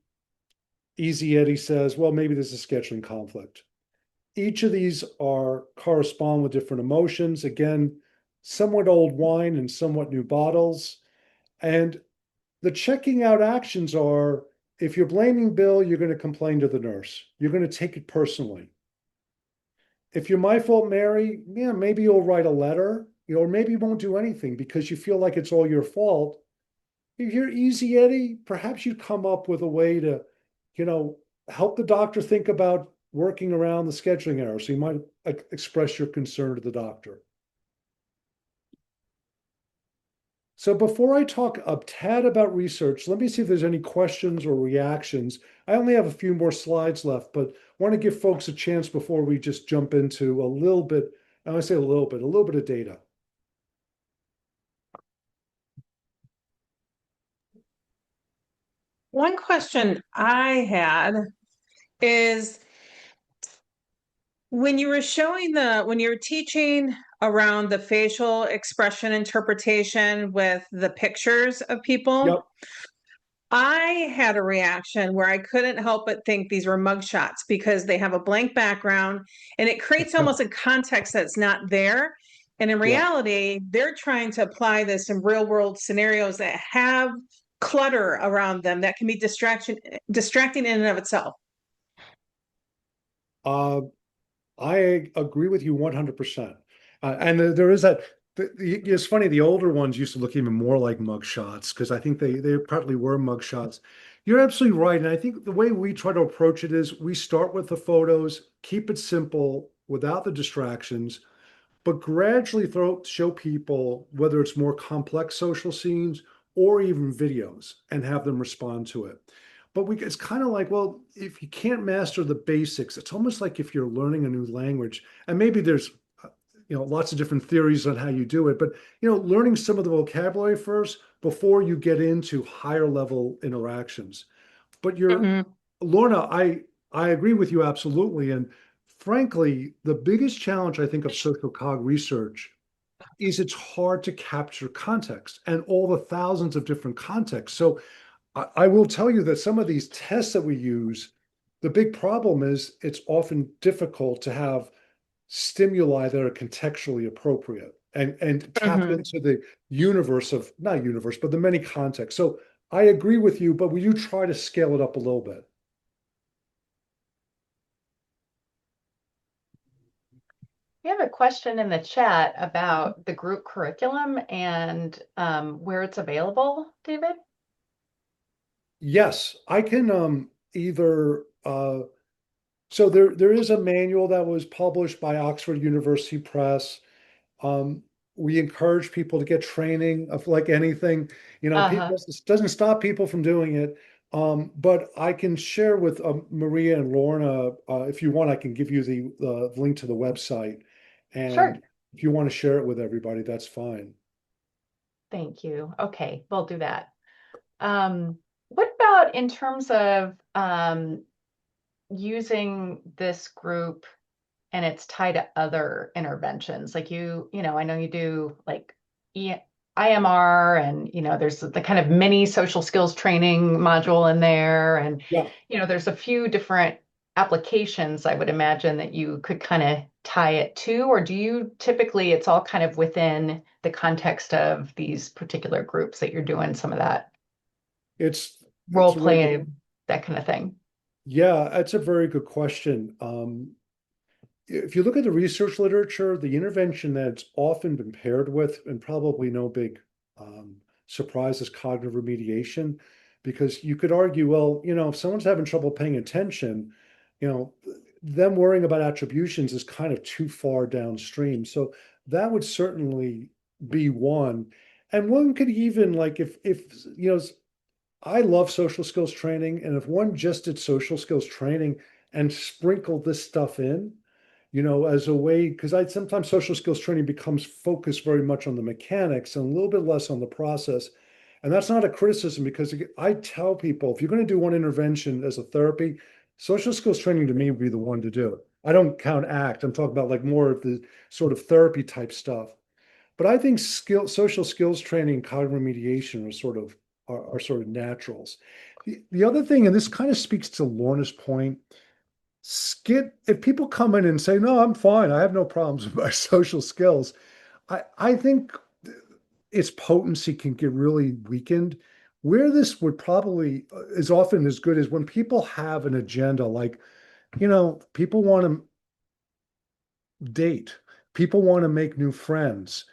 Easy Eddie says, well, maybe there's a scheduling conflict. Each of these correspond with different emotions. Again, somewhat old wine and somewhat new bottles. And the checking out actions are, if you're blaming Bill, you're going to complain to the nurse. You're going to take it personally. If you're my fault, Mary, yeah, maybe you'll write a letter, or maybe you won't do anything because you feel like it's all your fault. If you're easy, Eddie, perhaps you'd come up with a way to, help the doctor think about working around the scheduling error. So you might express your concern to the doctor. So before I talk a tad about research, let me see if there's any questions or reactions. I only have a few more slides left, but want to give folks a chance before we just jump into a little bit, and I say a little bit of data.
One question I had is when you were teaching around the facial expression interpretation with the pictures of people,
Yep.
I had a reaction where I couldn't help but think these were mugshots because they have a blank background and it creates almost a context that's not there. And in reality, they're trying to apply this in real world scenarios that have clutter around them that can be distracting in and of itself.
I agree with you 100%. And there is that. It's funny, the older ones used to look even more like mugshots because I think they partly were mugshots. You're absolutely right. And I think the way we try to approach it is we start with the photos, keep it simple without the distractions, but gradually show people whether it's more complex social scenes or even videos and have them respond to it. But it's kind of like, well, if you can't master the basics, it's almost like if you're learning a new language, and maybe there's lots of different theories on how you do it, but learning some of the vocabulary first before you get into higher level interactions. But Lorna, I agree with you absolutely. And frankly, the biggest challenge I think of social cog research is it's hard to capture context and all the thousands of different contexts. So I will tell you that some of these tests that we use, the big problem is it's often difficult to have stimuli that are contextually appropriate and tap into the universe of, not universe, but the many contexts. So I agree with you, but will you try to scale it up a little bit?
We have a question in the chat about the group curriculum and where it's available, David.
Yes, I can either so there is a manual that was published by Oxford University Press. We encourage people to get training of like anything, this doesn't stop people from doing it. But I can share with Maria and Lorna, if you want, I can give you the link to the website. And
Sure.
if you want to share it with everybody, that's fine.
Thank you. Okay, we'll do that. What about in terms of using this group and it's tied to other interventions. Like I know you do like IMR, and there's the kind of mini social skills training module in there, and
Yeah.
there's a few different applications I would imagine that you could kind of tie it to, or do you typically it's all kind of within the context of these particular groups that you're doing some of that role
It's a really
play,
good,
that kind of thing?
yeah, that's a very good question. If you look at the research literature, the intervention that's often been paired with, and probably no big um, surprise, is cognitive remediation, because you could argue, well, if someone's having trouble paying attention, you know, them worrying about attributions is kind of too far downstream. So that would certainly be one. And one could even like if I love social skills training, and if one just did social skills training and sprinkled this stuff in, as a way, because I sometimes social skills training becomes focused very much on the mechanics and a little bit less on the process. And that's not a criticism, because I tell people, if you're going to do one intervention as a therapy, social skills training to me would be the one to do it. I don't count ACT. I'm talking about like more of the sort of therapy type stuff. But I think social skills training and cognitive remediation are sort of naturals. The other thing, and this kind of speaks to Lorna's point, SCIT, if people come in and say, no, I'm fine, I have no problems with my social skills, I think its potency can get really weakened. Where this would probably is often as good as when people have an agenda, like, people want to date. People want to make new friends.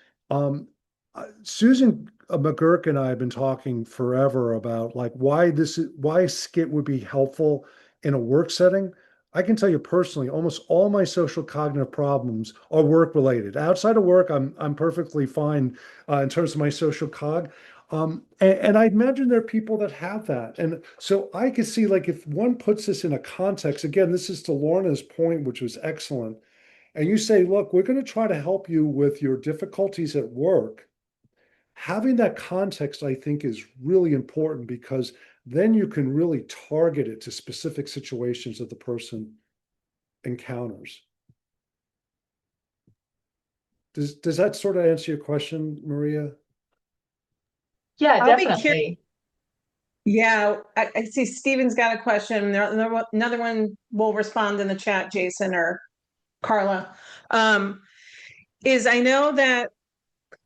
Susan McGurk and I have been talking forever about like why SCIT would be helpful in a work setting. I can tell you personally, almost all my social cognitive problems are work related. Outside of work, I'm perfectly fine in terms of my social cog. And I imagine there are people that have that. And so I could see like if one puts this in a context, again, this is to Lorna's point, which was excellent, and you say, look, we're going to try to help you with your difficulties at work. Having that context, I think, is really important, because then you can really target it to specific situations that the person encounters. Does that sort of answer your question, Maria?
Yeah,
I'll be curious.
definitely.
Yeah, I see Steven's got a question. Another one will respond in the chat, Jason or Carla. Is I know that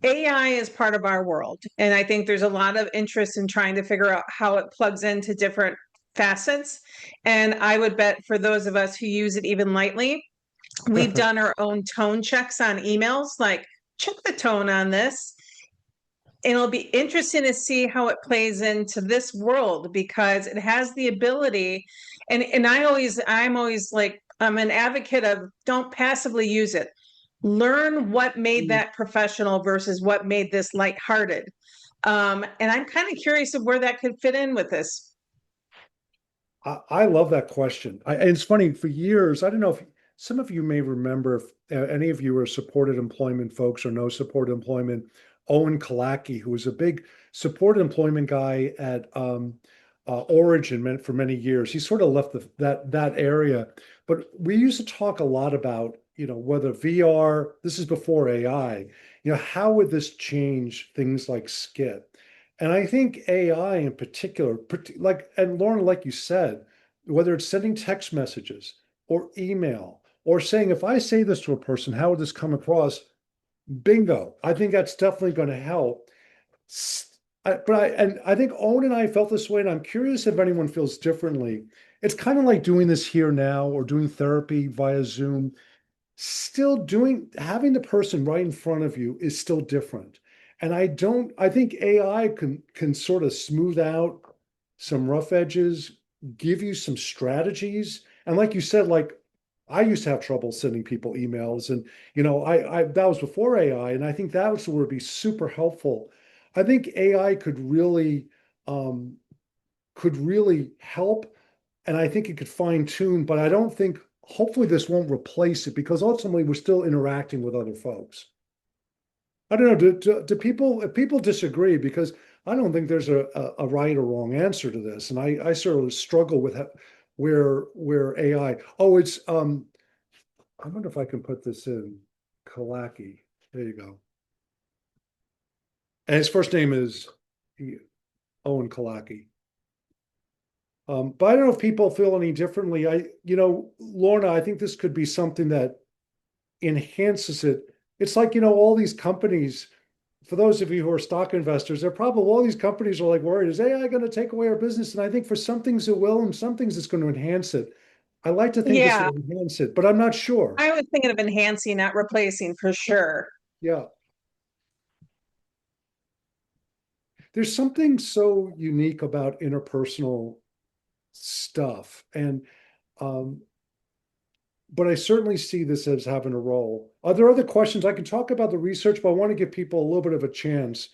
AI is part of our world, and I think there's a lot of interest in trying to figure out how it plugs into different facets. And I would bet for those of us who use it even lightly, we've done our own tone checks on emails, like check the tone on this. And it'll be interesting to see how it plays into this world, because it has the ability, and I'm always like, I'm an advocate of don't passively use it. Learn what made that professional versus what made this lighthearted. And I'm kind of curious of where that could fit in with this.
I love that question. And it's funny, for years, I don't know if some of you may remember, if any of you are supported employment folks or no supported employment, Owen Kalaki, who was a big supported employment guy at Origin for many years. He sort of left that area. But we used to talk a lot about, whether VR, this is before AI, how would this change things like SCIT? And I think AI in particular, and Lauren, like you said, whether it's sending text messages or email or saying, if I say this to a person, how would this come across? Bingo. I think that's definitely going to help. I think Owen and I felt this way, and I'm curious if anyone feels differently. It's kind of like doing this here now or doing therapy via Zoom. Having the person right in front of you is still different. And I think AI can sort of smooth out some rough edges, give you some strategies. And like you said, like I used to have trouble sending people emails, and I that was before AI, and I think that would be super helpful. I think AI um, could really help, and I think it could fine tune, but I don't think, hopefully this won't replace it, because ultimately we're still interacting with other folks. I don't know, if people disagree, because I don't think there's a right or wrong answer to this. And I sort of struggle with where AI, I wonder if I can put this in Kalaki. There you go. And his first name is Owen Kalaki. But I don't know if people feel any differently. Lorna, I think this could be something that enhances it. It's like, all these companies, for those of you who are stock investors, they're probably all these companies are like worried, is AI going to take away our business? And I think for some things it will, and some things it's going to enhance it. I like to think this
Yeah,
will enhance it, but I'm not sure.
I was thinking of enhancing, not replacing for sure.
Yeah. There's something so unique about interpersonal stuff. And but I certainly see this as having a role. Are there other questions? I can talk about the research, but I want to give people a little bit of a chance.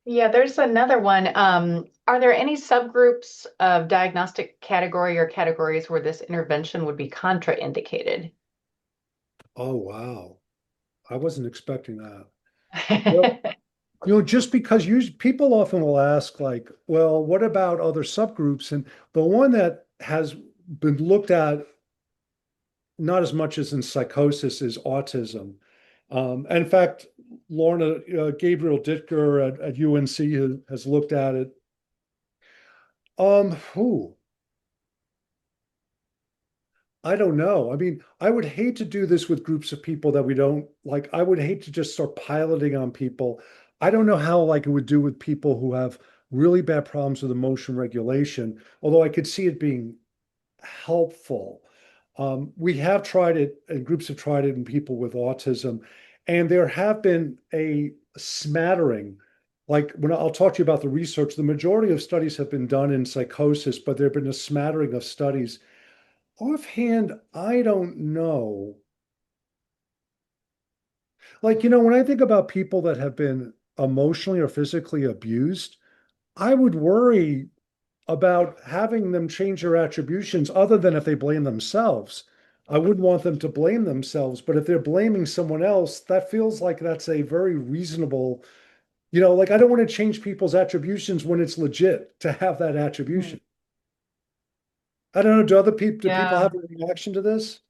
Yeah, there's another one. Are there any subgroups of diagnostic category or categories where this intervention would be contraindicated?
Oh, wow. I wasn't expecting that. Well, just because people often will ask, like, well, what about other subgroups? And the one that has been looked at not as much as in psychosis is autism. And in fact, Lorna Gabriel Dittger at UNC has looked at it. Who? I don't know. I mean, I would hate to do this with groups of people that we don't like. I would hate to just start piloting on people. I don't know how like it would do with people who have really bad problems with emotion regulation, although I could see it being helpful. We have tried it, and groups have tried it in people with autism, and there have been a smattering. Like when I'll talk to you about the research, the majority of studies have been done in psychosis, but there have been a smattering of studies. Offhand, I don't know. Like, when I think about people that have been emotionally or physically abused, I would worry about having them change their attributions other than if they blame themselves. I wouldn't want them to blame themselves, but if they're blaming someone else, that feels like that's a very reasonable, like I don't want to change people's attributions when it's legit to have that attribution. I don't know, do people
Yeah.
have a reaction to this?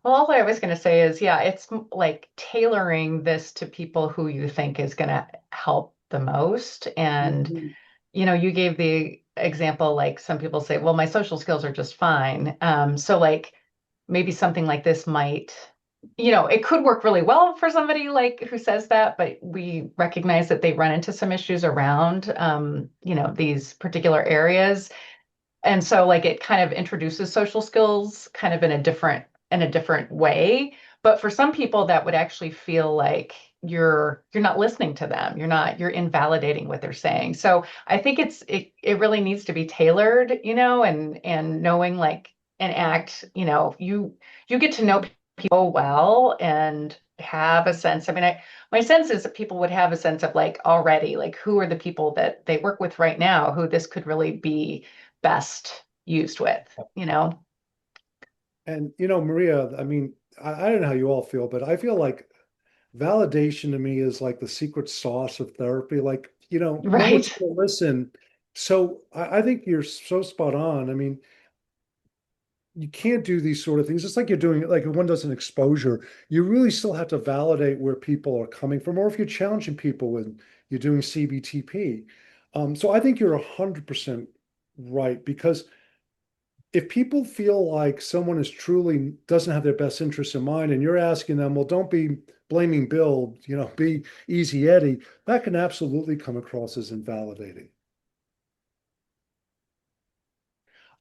Well, all I was going to say is, yeah, it's like tailoring this to people who you think is going to help the most. And,
Mhm.
you gave the example, like some people say, well, my social skills are just fine. So like maybe something like this might, it could work really well for somebody like who says that, but we recognize that they run into some issues around, these particular areas. And so like it kind of introduces social skills kind of in a different way. But for some people that would actually feel like you're not listening to them. You're invalidating what they're saying. So I think it really needs to be tailored, and knowing like an act, you get to know people well and have a sense. I mean, my sense is that people would have a sense of like already like who are the people that they work with right now who this could really be best used with.
And Maria, I mean, I don't know how you all feel, but I feel like validation to me is like the secret sauce of therapy. Like, no one's
Right.
going to listen. So I think you're so spot on. I mean, you can't do these sort of things. It's like you're doing it, like if one does an exposure, you really still have to validate where people are coming from, or if you're challenging people when you're doing CBTP. So I think you're 100% right, because if people feel like someone is truly doesn't have their best interests in mind, and you're asking them, well, don't be blaming Bill, be easy Eddie, that can absolutely come across as invalidating.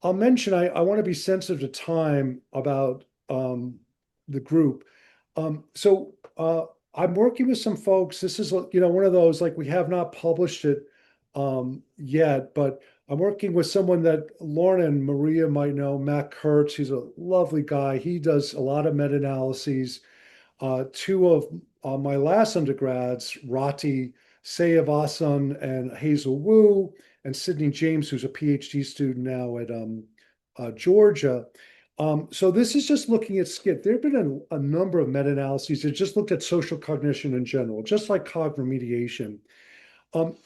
I'll mention I want to be sensitive to time about the group. I'm working with some folks. This is one of those like we have not published it yet, but I'm working with someone that Lauren and Maria might know, Matt Kurtz. He's a lovely guy. He does a lot of meta-analyses. Two of my last undergrads, Rati Sayavasan and Hazel Wu, and Sydney James, who's a PhD student now at Georgia. So this is just looking at SCIT. There have been a number of meta-analyses that just looked at social cognition in general, just like cog remediation.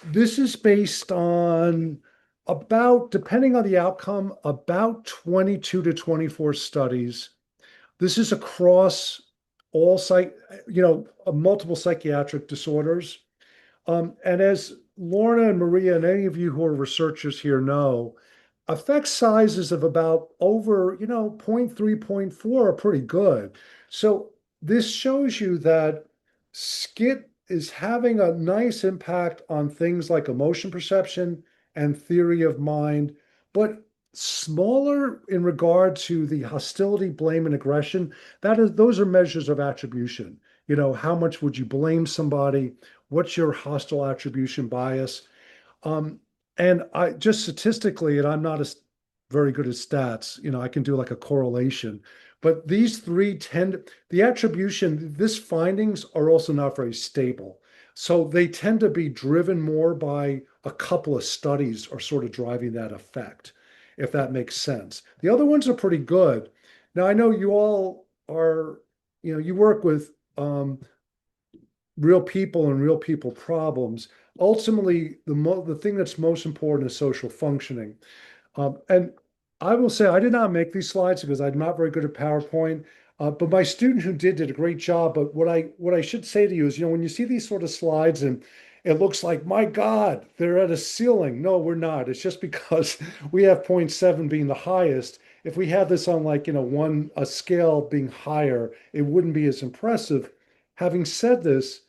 This is based on about, depending on the outcome, about 22 to 24 studies. This is across all multiple psychiatric disorders. And as Lorna and Maria and any of you who are researchers here know, effect sizes of about over, 0.3, zero point 0.4 are pretty good. So this shows you that SCIT is having a nice impact on things like emotion perception and theory of mind, but smaller in regard to the hostility, blame, and aggression. Those are measures of attribution. How much would you blame somebody? What's your hostile attribution bias? Um, and I just statistically, and I'm not as very good at stats, I can do like a correlation, but these three the attribution, this findings are also not very stable. So they tend to be driven more by a couple of studies are sort of driving that effect, if that makes sense. The other ones are pretty good. Now, I know you all are, you work with real people and real people problems. Ultimately, the thing that's most important is social functioning. And I will say I did not make these slides because I'm not very good at PowerPoint. But my student who did a great job. But what I should say to you is, when you see these sort of slides and it looks like, my God, they're at a ceiling. No, we're not. It's just because we have 0.7 being the highest. If we had this on like, a scale being higher, it wouldn't be as impressive. Having said this,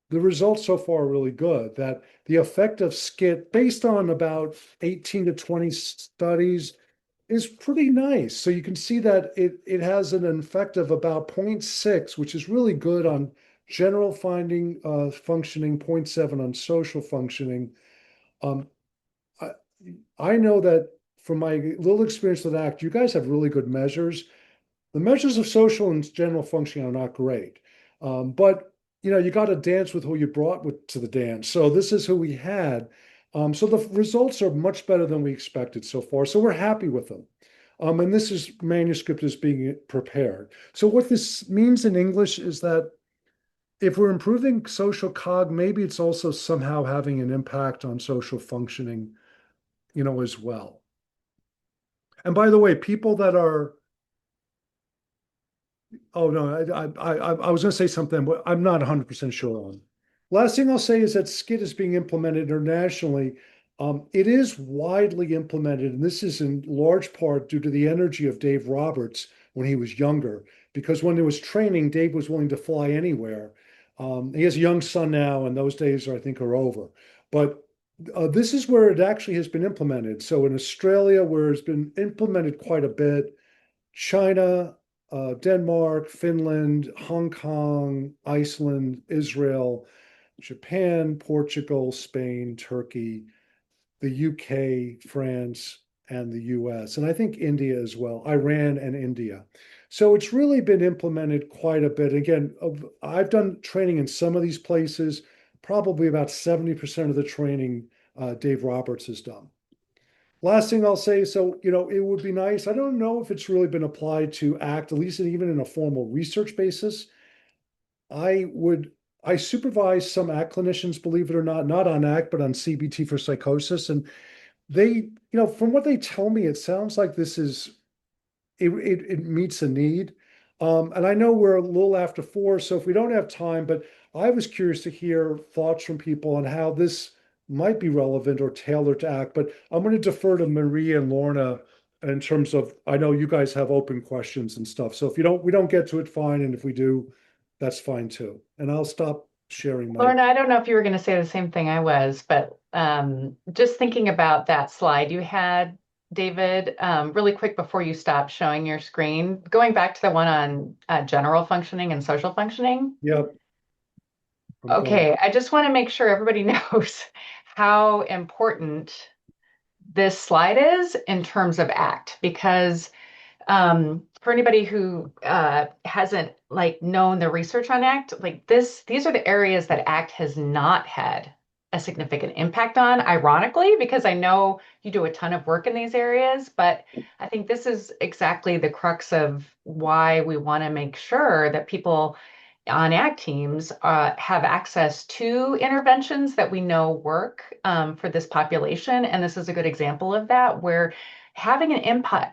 the results so far are really good, that the effect of SCIT, based on about 18 to 20 studies, is pretty nice. So you can see that it has an effect of about 0.6, which is really good on general functioning, 0.7 on social functioning. Um, I, I know that from my little experience with ACT, you guys have really good measures. The measures of social and general functioning are not great. But you got to dance with who you brought to the dance. So this is who we had. So the results are much better than we expected so far. So we're happy with them. And this manuscript is being prepared. So what this means in English is that if we're improving social cog, maybe it's also somehow having an impact on social functioning, as well. And by the way, people that are Oh no, I was going to say something, but I'm not 100% sure on. Last thing I'll say is that SCIT is being implemented internationally. It is widely implemented, and this is in large part due to the energy of Dave Roberts when he was younger. Because when there was training, Dave was willing to fly anywhere. He has a young son now, and those days I think are over. But this is where it actually has been implemented. So in Australia, where it's been implemented quite a bit, China, Denmark, Finland, Hong Kong, Iceland, Israel, Japan, Portugal, Spain, Turkey, the UK, France, and the US, and I think India as well, Iran and India. So it's really been implemented quite a bit. Again, I've done training in some of these places, probably about 70% of the training Dave Roberts has done. Last thing I'll say, so, it would be nice. I don't know if it's really been applied to ACT, at least even in a formal research basis. I supervise some ACT clinicians, believe it or not on ACT, but on CBT for psychosis. And they, from what they tell me, it sounds like it meets a need. And I know we're a little after 4, so if we don't have time, but I was curious to hear thoughts from people on how this might be relevant or tailored to ACT. But I'm going to defer to Maria and Lorna in terms of, I know you guys have open questions and stuff. So if we don't get to it, fine. And if we do, that's fine too. And I'll stop sharing my.
Lorna, I don't know if you were going to say the same thing I was, but just thinking about that slide you had, David, really quick before you stop showing your screen, going back to the one on general functioning and social functioning.
Yep.
Okay, I just want to make sure everybody knows how important this slide is in terms of ACT, because for anybody who hasn't known the research on ACT, these are the areas that ACT has not had a significant impact on, ironically, because I know you do a ton of work in these areas, but I think this is exactly the crux of why we want to make sure that people on ACT teams have access to interventions that we know work for this population. And this is a good example of that, where having an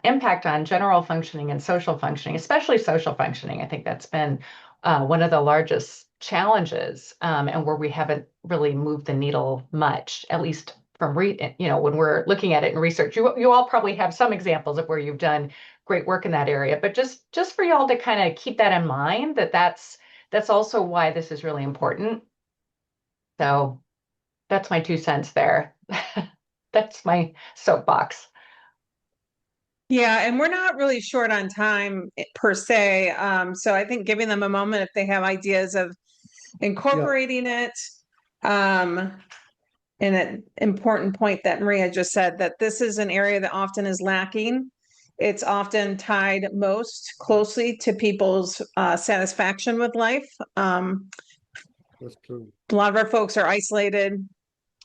impact on general functioning and social functioning, especially social functioning, I think that's been one of the largest challenges, and where we haven't really moved the needle much, at least from when we're looking at it in research. You all probably have some examples of where you've done great work in that area, but just for y'all to kind of keep that in mind, that's also why this is really important. So that's my 2 cents there. That's my soapbox.
Yeah, and we're not really short on time per se. So I think giving them a moment if they have ideas of incorporating it. And an important point that Maria just said, that this is an area that often is lacking. It's often tied most closely to people's satisfaction with life.
That's true.
A lot of our folks are isolated,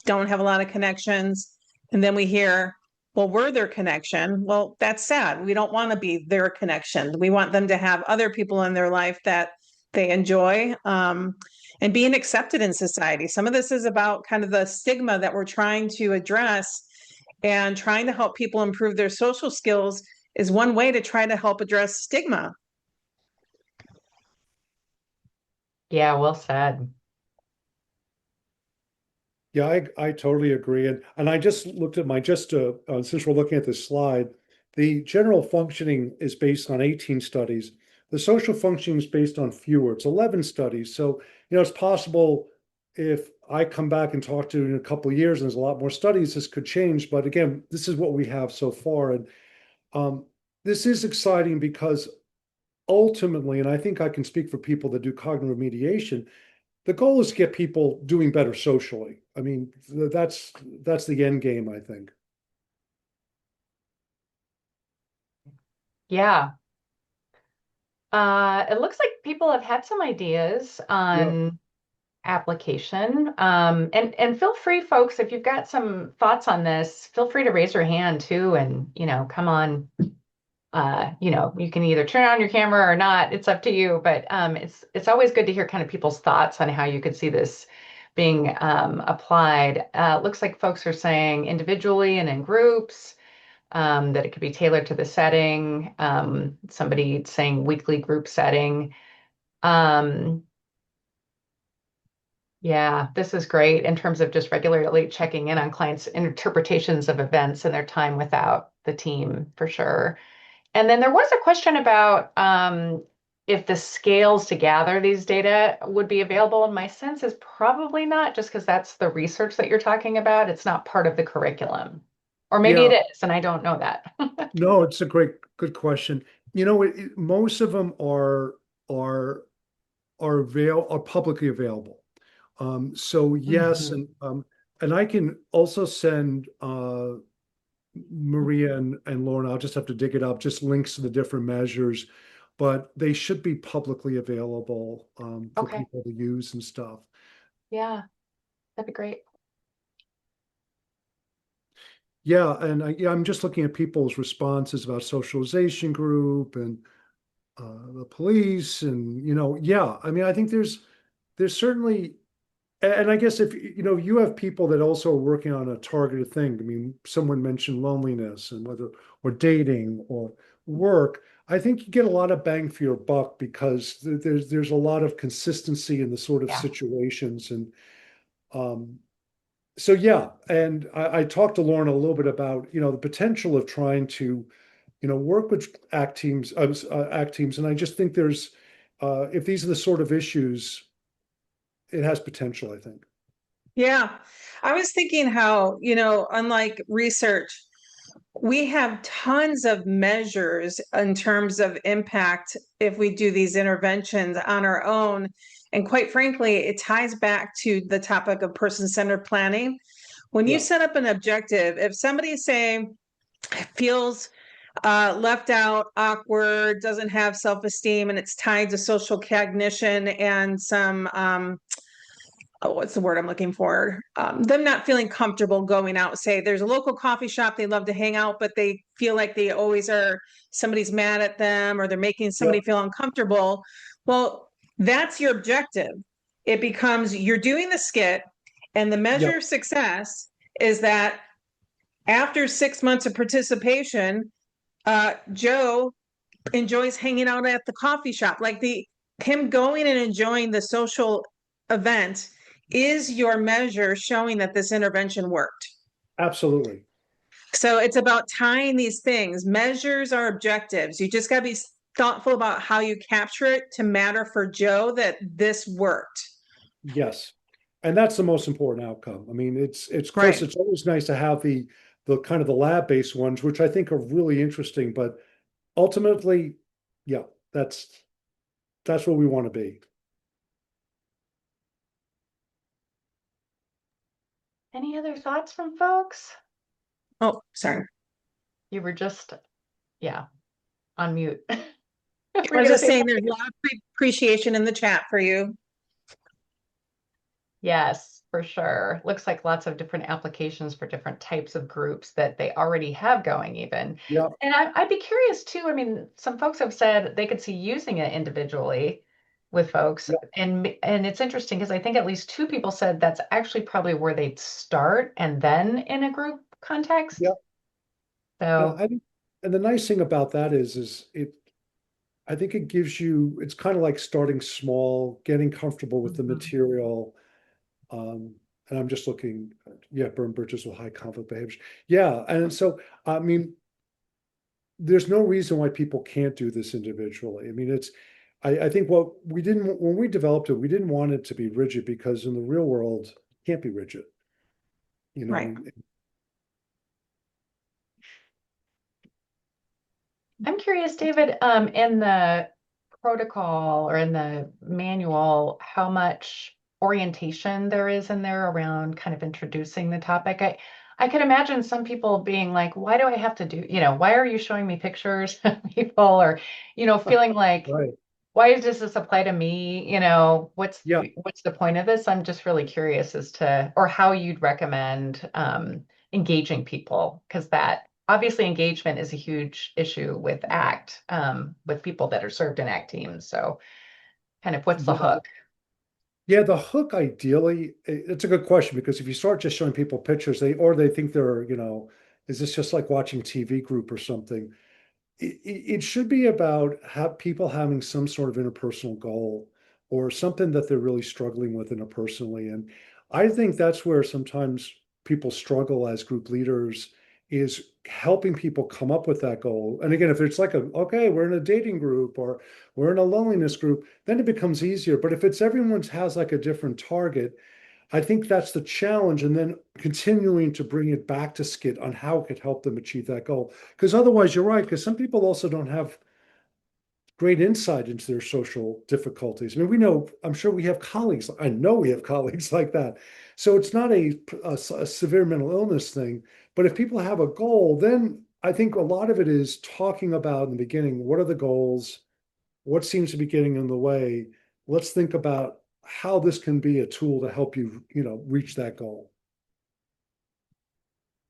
don't have a lot of connections. And then we hear, well, we're their connection. Well, that's sad. We don't want to be their connection. We want them to have other people in their life that they enjoy, and being accepted in society. Some of this is about kind of the stigma that we're trying to address, and trying to help people improve their social skills is one way to try to help address stigma.
Yeah, well said.
Yeah, I totally agree. And I just looked at since we're looking at this slide, the general functioning is based on 18 studies. The social functioning is based on fewer. It's 11 studies. So, it's possible if I come back and talk to you in a couple of years and there's a lot more studies, this could change. But again, this is what we have so far. And this is exciting because ultimately, and I think I can speak for people that do cognitive mediation, the goal is to get people doing better socially. I mean, that's the end game, I think.
Yeah. It looks like people have had some ideas on application. And feel free, folks, if you've got some thoughts on this, feel free to raise your hand too, and come on. You can either turn on your camera or not. It's up to you. But it's always good to hear kind of people's thoughts on how you could see this being applied. Looks like folks are saying individually and in groups, that it could be tailored to the setting. Somebody saying weekly group setting. Yeah, this is great in terms of just regularly checking in on clients' interpretations of events and their time without the team, for sure. And then there was a question about if the scales to gather these data would be available. And my sense is probably not, just because that's the research that you're talking about. It's not part of the curriculum. Or maybe it
Yeah,
is, and I don't know that.
no, it's a good question. Most of them are publicly available. So yes,
Mhm.
and I can also send Maria and Lauren, I'll just have to dig it up, just links to the different measures, but they should be publicly available for
Okay.
people to use and stuff.
Yeah, that'd be great.
Yeah, and I'm just looking at people's responses about socialization group and the police, and yeah, I mean, I think there's certainly, and I guess if you have people that also are working on a targeted thing. I mean, someone mentioned loneliness and whether or dating or work. I think you get a lot of bang for your buck because there's a lot of consistency in the sort of
Yeah.
situations. And so yeah, and I talked to Lauren a little bit about the potential of trying to work with ACT teams, and I just think there's if these are the sort of issues, it has potential, I think.
Yeah. I was thinking how, unlike research, we have tons of measures in terms of impact if we do these interventions on our own. And quite frankly, it ties back to the topic of person-centered planning. When you
Yeah.
set up an objective, if somebody, say, feels left out, awkward, doesn't have self-esteem, and it's tied to social cognition and some what's the word I'm looking for? Them not feeling comfortable going out. Say there's a local coffee shop they love to hang out, but they feel like they always are, somebody's mad at them or they're making somebody
Yep.
feel uncomfortable. Well, that's your objective. It becomes you're doing the skit, and the measure
Yep.
of success is that after 6 months of participation, Joe enjoys hanging out at the coffee shop. Like him going and enjoying the social event is your measure showing that this intervention worked.
Absolutely.
So it's about tying these things. Measures are objectives. You just got to be thoughtful about how you capture it to matter for Joe that this worked.
Yes. And that's the most important outcome. I mean, it's of course
Right.
it's always nice to have the kind of the lab-based ones, which I think are really interesting, but ultimately, yeah, that's what we want to be.
Any other thoughts from folks?
Oh, sorry.
You were just, yeah, on mute.
I was just saying there's a lot of appreciation in the chat for you.
Yes, for sure. Looks like lots of different applications for different types of groups that they already have going even.
Yeah.
And I'd be curious too. I mean, some folks have said they could see using it individually with folks.
Yeah.
And it's interesting because I think at least two people said that's actually probably where they'd start and then in a group context.
Yeah.
So
And the nice thing about that is I think it gives you, it's kind of like starting small, getting comfortable with the material. And I'm just looking, yeah, burn bridges with high conflict behaviors. Yeah. And so, I mean, there's no reason why people can't do this individually. I mean, I think when we developed it, we didn't want it to be rigid because in the real world, it can't be rigid. You know,
Right.
I'm curious, David, in the protocol or in the manual, how much orientation there is in there around kind of introducing the topic. I could imagine some people being like, why do I have to do, why are you showing me pictures of people or, feeling like,
right.
why does this apply to me? What's
Yeah.
what's the point of this? I'm just really curious as to, or how you'd recommend engaging people, because that obviously engagement is a huge issue with ACT, with people that are served in ACT teams. So kind of what's the
Yeah.
hook?
Yeah, the hook ideally, it's a good question because if you start just showing people pictures, they think they're, is this just like watching TV group or something? It should be about people having some sort of interpersonal goal or something that they're really struggling with interpersonally. And I think that's where sometimes people struggle as group leaders is helping people come up with that goal. And again, if it's like okay, we're in a dating group or we're in a loneliness group, then it becomes easier. But if it's everyone's has like a different target, I think that's the challenge. And then continuing to bring it back to SCIT on how it could help them achieve that goal. Because otherwise, you're right, because some people also don't have great insight into their social difficulties. I mean, I'm sure we have colleagues, I know we have colleagues like that. So it's not a severe mental illness thing. But if people have a goal, then I think a lot of it is talking about in the beginning, what are the goals? What seems to be getting in the way? Let's think about how this can be a tool to help you, reach that goal.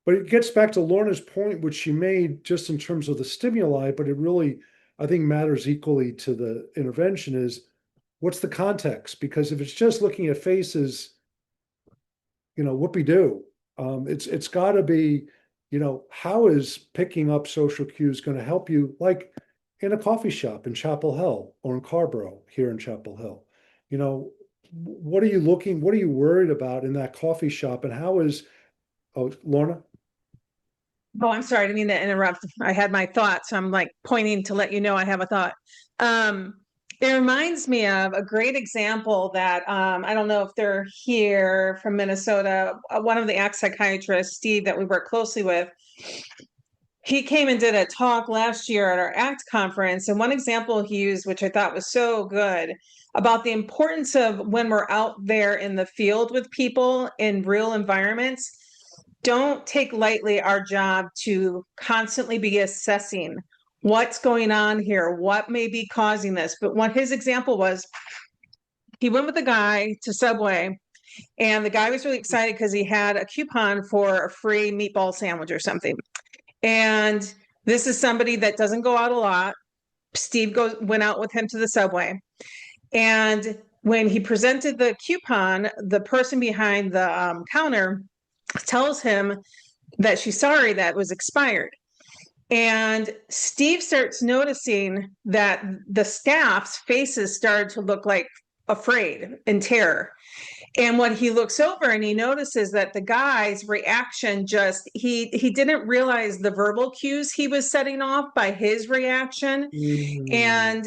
But it gets back to Lorna's point, which she made just in terms of the stimuli, but it really, I think, matters equally to the intervention is what's the context? Because if it's just looking at faces, whoopee-doo. It's got to be, how is picking up social cues going to help you, like in a coffee shop in Chapel Hill or in Carborough here in Chapel Hill? What are you worried about in that coffee shop? And Lorna?
Oh, I'm sorry. I didn't mean to interrupt. I had my thoughts. So I'm like pointing to let you know I have a thought. It reminds me of a great example that I don't know if they're here from Minnesota. One of the ACT psychiatrists, Steve, that we work closely with, he came and did a talk last year at our ACT conference. And one example he used, which I thought was so good, about the importance of when we're out there in the field with people in real environments, don't take lightly our job to constantly be assessing what's going on here, what may be causing this. But what his example was, he went with a guy to Subway, and the guy was really excited because he had a coupon for a free meatball sandwich or something. And this is somebody that doesn't go out a lot. Steve went out with him to the Subway. And when he presented the coupon, the person behind the counter tells him that she's sorry that was expired. And Steve starts noticing that the staff's faces started to look like afraid and terror. And when he looks over and he notices that the guy's reaction just he didn't realize the verbal cues he was setting off by his reaction. And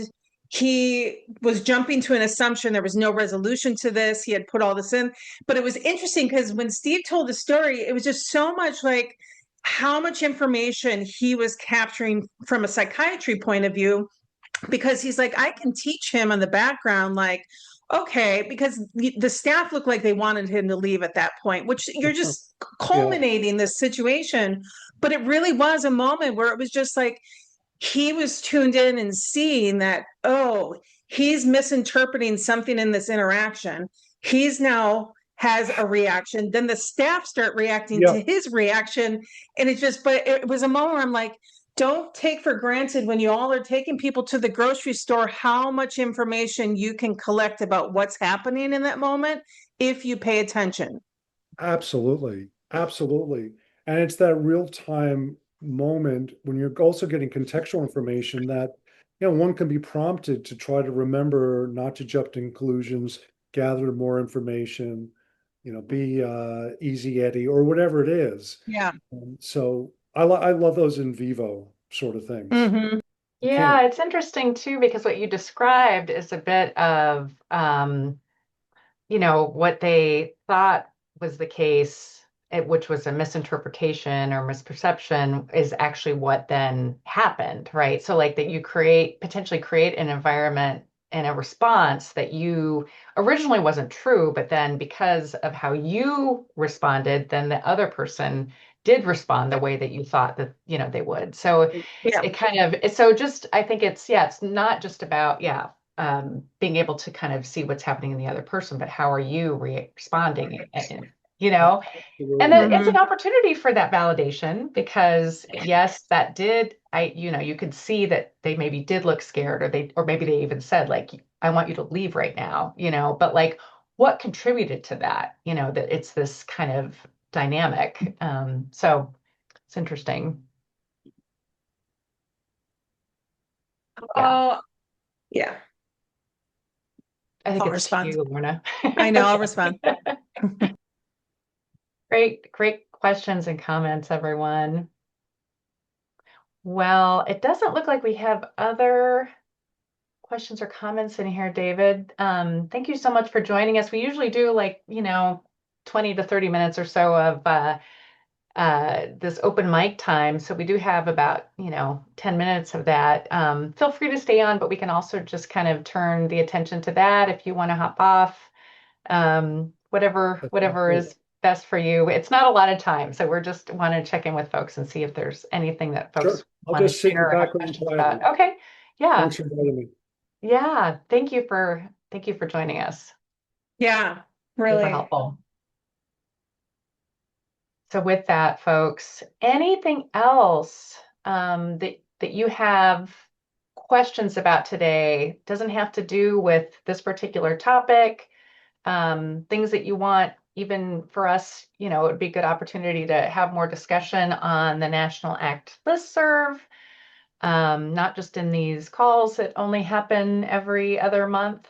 he was jumping to an assumption there was no resolution to this. He had put all this in. But it was interesting because when Steve told the story, it was just so much like how much information he was capturing from a psychiatry point of view, because he's like, I can teach him on the background, like, okay, because the staff looked like they wanted him to leave at that point, which you're just culminating this situation. But it really was a moment where it was just like, he was tuned in and seeing that, oh, he's misinterpreting something in this interaction. He's now has a reaction. Then the staff start reacting to his reaction. And it just, but it was a moment where I'm like, don't take for granted when you all are taking people to the grocery store, how much information you can collect about what's happening in that moment if you pay attention.
Absolutely. Absolutely. And it's that real time moment when you're also getting contextual information that, one can be prompted to try to remember not to jump to conclusions, gather more information, be easy Eddie or whatever it is.
Yeah.
So I love those in vivo sort of things.
Mm-hmm.
Yeah, it's interesting too, because what you described is a bit of what they thought was the case, which was a misinterpretation or misperception, is actually what then happened, right? So like that you potentially create an environment and a response that you originally wasn't true, but then because of how you responded, then the other person did respond the way that you thought that, they would. So it kind of, so just, I think it's not just about, being able to kind of see what's happening in the other person, but how are you responding, and then it's an opportunity for that validation, because yes, that did, you could see that they maybe did look scared, or maybe they even said like, I want you to leave right now, but like what contributed to that, that it's this kind of dynamic. So it's interesting.
Oh, yeah.
I think
I'll
it's
respond.
you, Lorna.
I know, I'll respond.
Great questions and comments, everyone. Well, it doesn't look like we have other questions or comments in here, David. Thank you so much for joining us. We usually do 20 to 30 minutes or so of this open mic time. So we do have about, 10 minutes of that. Feel free to stay on, but we can also just kind of turn the attention to that if you want to hop off. Whatever is best for you. It's not a lot of time, so we're just want to check in with folks and see if there's anything that folks
I'll
want to
just sit in the
share or have
background
questions
quietly.
about. Okay. Yeah.
Thanks for inviting me.
Yeah. Thank you for joining us.
Yeah, really
Super helpful. So with that, folks, anything else that you have questions about today? Doesn't have to do with this particular topic. Things that you want, even for us, it would be a good opportunity to have more discussion on the National ACT listserv, not just in these calls that only happen every other month.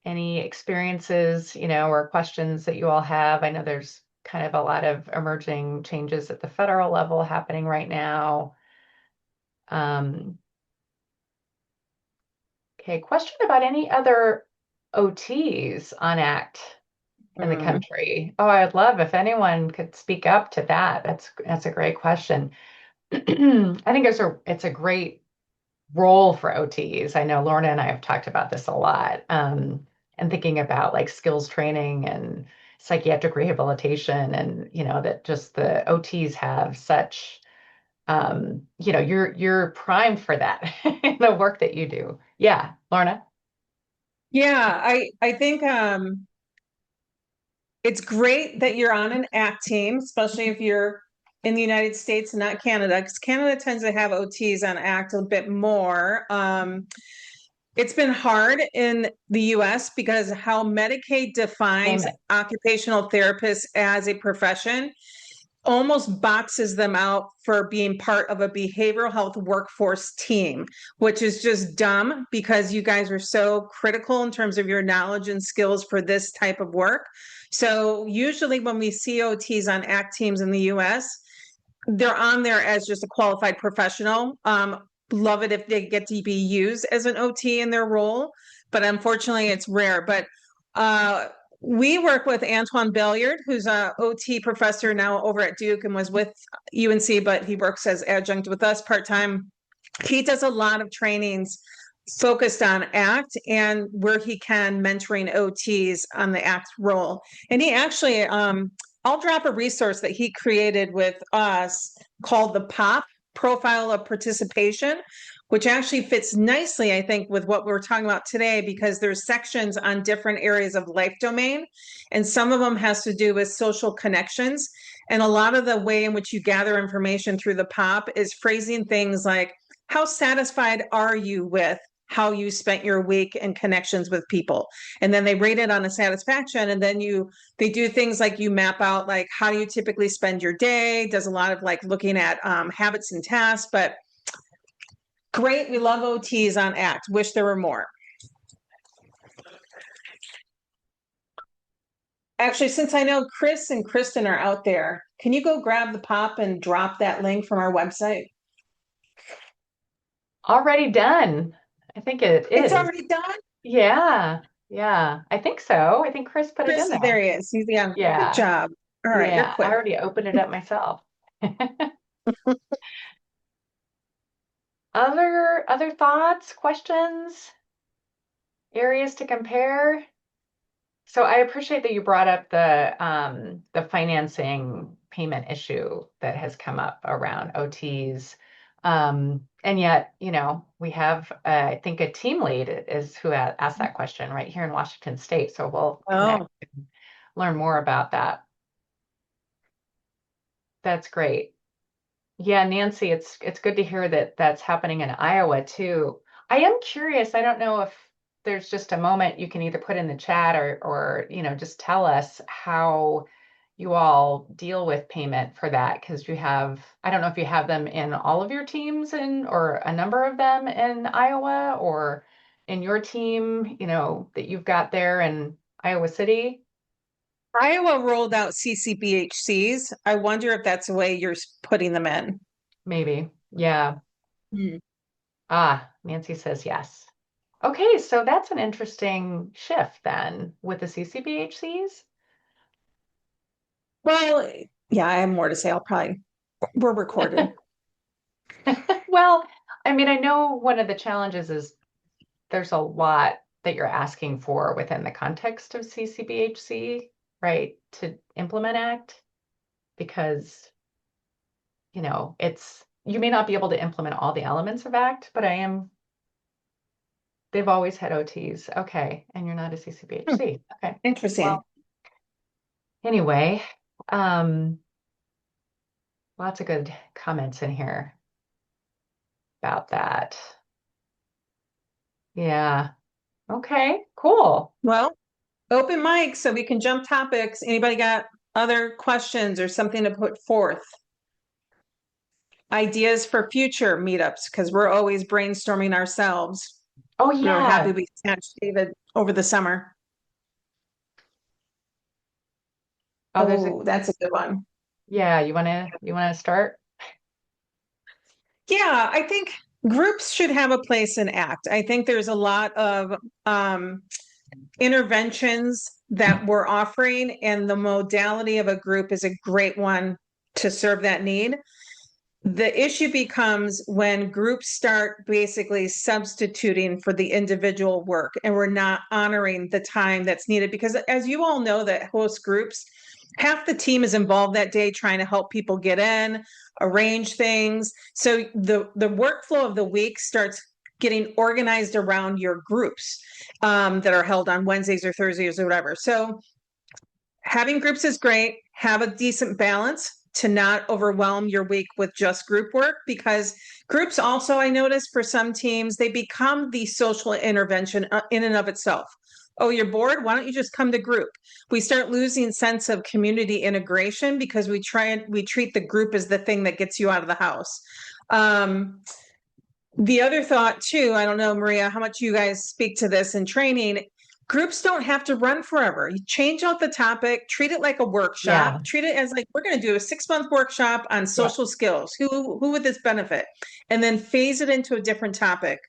Any experiences, or questions that you all have? I know there's kind of a lot of emerging changes at the federal level happening right now. Okay, question about any other OTs on ACT in the country. Oh, I'd love if anyone could speak up to that. That's a great question. I think it's a great role for OTs. I know Lorna and I have talked about this a lot, and thinking about like skills training and psychiatric rehabilitation, and that just the OTs have such, you're primed for that in the work that you do. Yeah, Lorna.
Yeah, I think it's great that you're on an ACT team, especially if you're in the United States and not Canada, because Canada tends to have OTs on ACT a bit more. It's been hard in the US because how Medicaid defines
Amen.
occupational therapists as a profession almost boxes them out for being part of a behavioral health workforce team, which is just dumb because you guys are so critical in terms of your knowledge and skills for this type of work. So usually when we see OTs on ACT teams in the US, they're on there as just a qualified professional. Love it if they get to be used as an OT in their role, but unfortunately it's rare. But we work with Antoine Belliard, who's a OT professor now over at Duke and was with UNC, but he works as adjunct with us part-time. He does a lot of trainings focused on ACT and where he can mentoring OTs on the ACT role. And he actually, I'll drop a resource that he created with us called the POP, Profile of Participation, which actually fits nicely, I think, with what we're talking about today, because there's sections on different areas of life domain, and some of them has to do with social connections. And a lot of the way in which you gather information through the POP is phrasing things like, how satisfied are you with how you spent your week and connections with people? And then they rate it on a satisfaction. And then they do things like you map out, like, how do you typically spend your day? Does a lot of like looking at habits and tasks, but great. We love OTs on ACT. Wish there were more. Actually, since I know Chris and Kristen are out there, can you go grab the POP and drop that link from our website?
Already done. I think it is.
It's already done?
Yeah. Yeah. I think so. I think Chris put it
Chris,
in
there
there.
he is. He's
Yeah.
good job. All right, you're
Yeah. I
quick.
already opened it up myself. Other thoughts, questions, areas to compare? So I appreciate that you brought up the financing payment issue that has come up around OTs. And yet, we have, I think a team lead is who asked that question right here in Washington State. So we'll connect and learn more about that. That's great. Yeah, Nancy, it's good to hear that that's happening in Iowa too. I am curious. I don't know if there's just a moment you can either put in the chat or just tell us how you all deal with payment for that, because I don't know if you have them in all of your teams or a number of them in Iowa or in your team, that you've got there in Iowa City.
Iowa rolled out CCBHCs. I wonder if that's the way you're putting them in.
Maybe. Yeah. Nancy says yes. Okay, so that's an interesting shift then with the CCBHCs.
Well, yeah, I have more to say. We're recorded.
Well, I mean, I know one of the challenges is there's a lot that you're asking for within the context of CCBHC, right, to implement ACT, because, you may not be able to implement all the elements of ACT, but they've always had OTs. Okay, and you're not a CCBHC. Okay.
Interesting.
Well, anyway, lots of good comments in here about that. Yeah. Okay, cool.
Well, open mic so we can jump topics. Anybody got other questions or something to put forth? Ideas for future meetups, because we're always brainstorming ourselves.
Oh,
We were happy
yeah.
we snatched David over the summer.
Oh,
That's a good one.
yeah. You wanna start?
Yeah, I think groups should have a place in ACT. I think there's a lot of interventions that we're offering, and the modality of a group is a great one to serve that need. The issue becomes when groups start basically substituting for the individual work, and we're not honoring the time that's needed, because as you all know that host groups, half the team is involved that day trying to help people get in, arrange things. So the workflow of the week starts getting organized around your groups that are held on Wednesdays or Thursdays or whatever. So having groups is great. Have a decent balance to not overwhelm your week with just group work, because groups also, I notice for some teams, they become the social intervention in and of itself. Oh, you're bored? Why don't you just come to group? We start losing sense of community integration because we treat the group as the thing that gets you out of the house. The other thought too, I don't know, Maria, how much you guys speak to this in training. Groups don't have to run forever. You change out the topic, treat it like a workshop,
Yeah.
treat it as like, we're going to do a 6-month workshop on social skills. Who would this benefit? And then phase it into a different topic.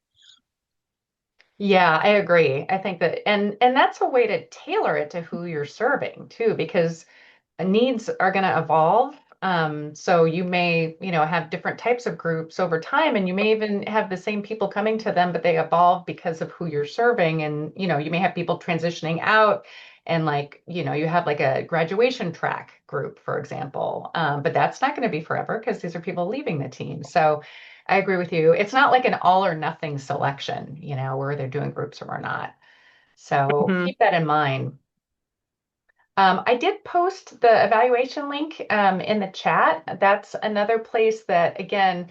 Yeah, I agree. I think that, and that's a way to tailor it to who you're serving too, because needs are going to evolve. So you may, have different types of groups over time, and you may even have the same people coming to them, but they evolve because of who you're serving. And, you may have people transitioning out and like, you have like a graduation track group, for example. But that's not going to be forever because these are people leaving the team. So I agree with you. It's not like an all or nothing selection, where they're doing groups or not. So
Mhm.
keep that in mind. I did post the evaluation link in the chat. That's another place that, again,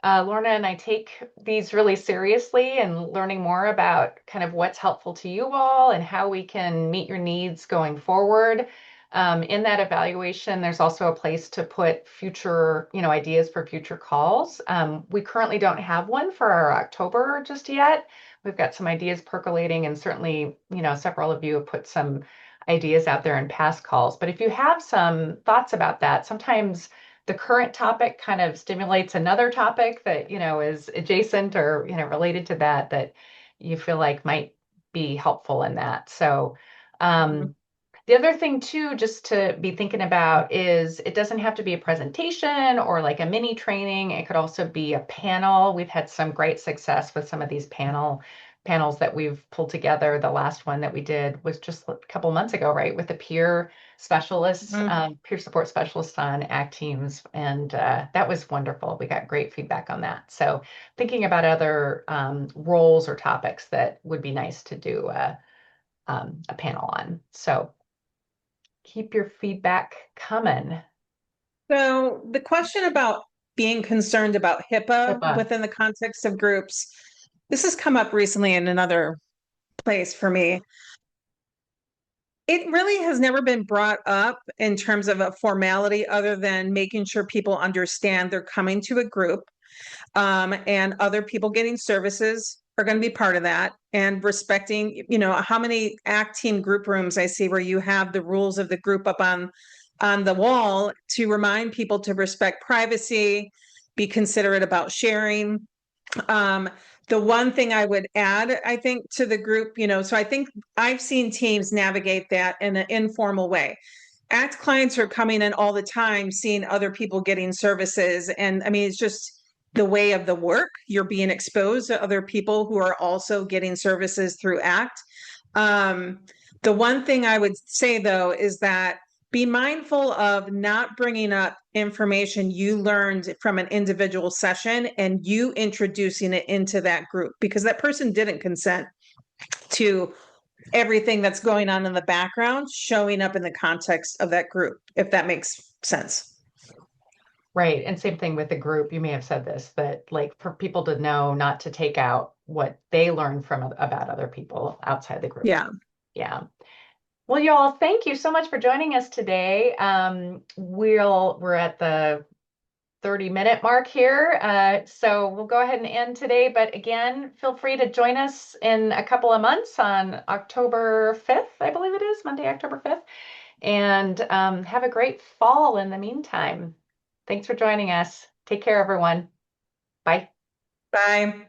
Lorna and I take these really seriously and learning more about kind of what's helpful to you all and how we can meet your needs going forward. In that evaluation, there's also a place to put future, ideas for future calls. We currently don't have one for our October just yet. We've got some ideas percolating, and certainly, several of you have put some ideas out there in past calls. But if you have some thoughts about that, sometimes the current topic kind of stimulates another topic that, is adjacent or, related to that you feel like might be helpful in that. So,
Mhm.
the other thing too, just to be thinking about is it doesn't have to be a presentation or like a mini training. It could also be a panel. We've had some great success with some of these panels that we've pulled together. The last one that we did was just a couple months ago, right? With the peer specialists,
Mhm.
peer support specialists on ACT teams. And that was wonderful. We got great feedback on that. So thinking about other roles or topics that would be nice to do a panel on. So keep your feedback coming.
So the question about being concerned about HIPAA
HIPAA.
within the context of groups, this has come up recently in another place for me. It really has never been brought up in terms of a formality other than making sure people understand they're coming to a group, and other people getting services are going to be part of that, and respecting, how many ACT team group rooms I see where you have the rules of the group up on the wall to remind people to respect privacy, be considerate about sharing. Um, the one thing I would add, I think, to the group, so I think I've seen teams navigate that in an informal way. ACT clients are coming in all the time, seeing other people getting services. And I mean, it's just the way of the work. You're being exposed to other people who are also getting services through ACT. Um, the one thing I would say, though, is that be mindful of not bringing up information you learned from an individual session and you introducing it into that group, because that person didn't consent to everything that's going on in the background showing up in the context of that group, if that makes sense.
Right. And same thing with the group. You may have said this, but like for people to know not to take out what they learn from about other people outside the group.
Yeah.
Yeah. Well, y'all, thank you so much for joining us today. We're at the 30-minute mark here. So we'll go ahead and end today. But again, feel free to join us in a couple of months on October 5th, I believe it is, Monday, October 5th. And have a great fall in the meantime. Thanks for joining us. Take care, everyone. Bye.
Bye.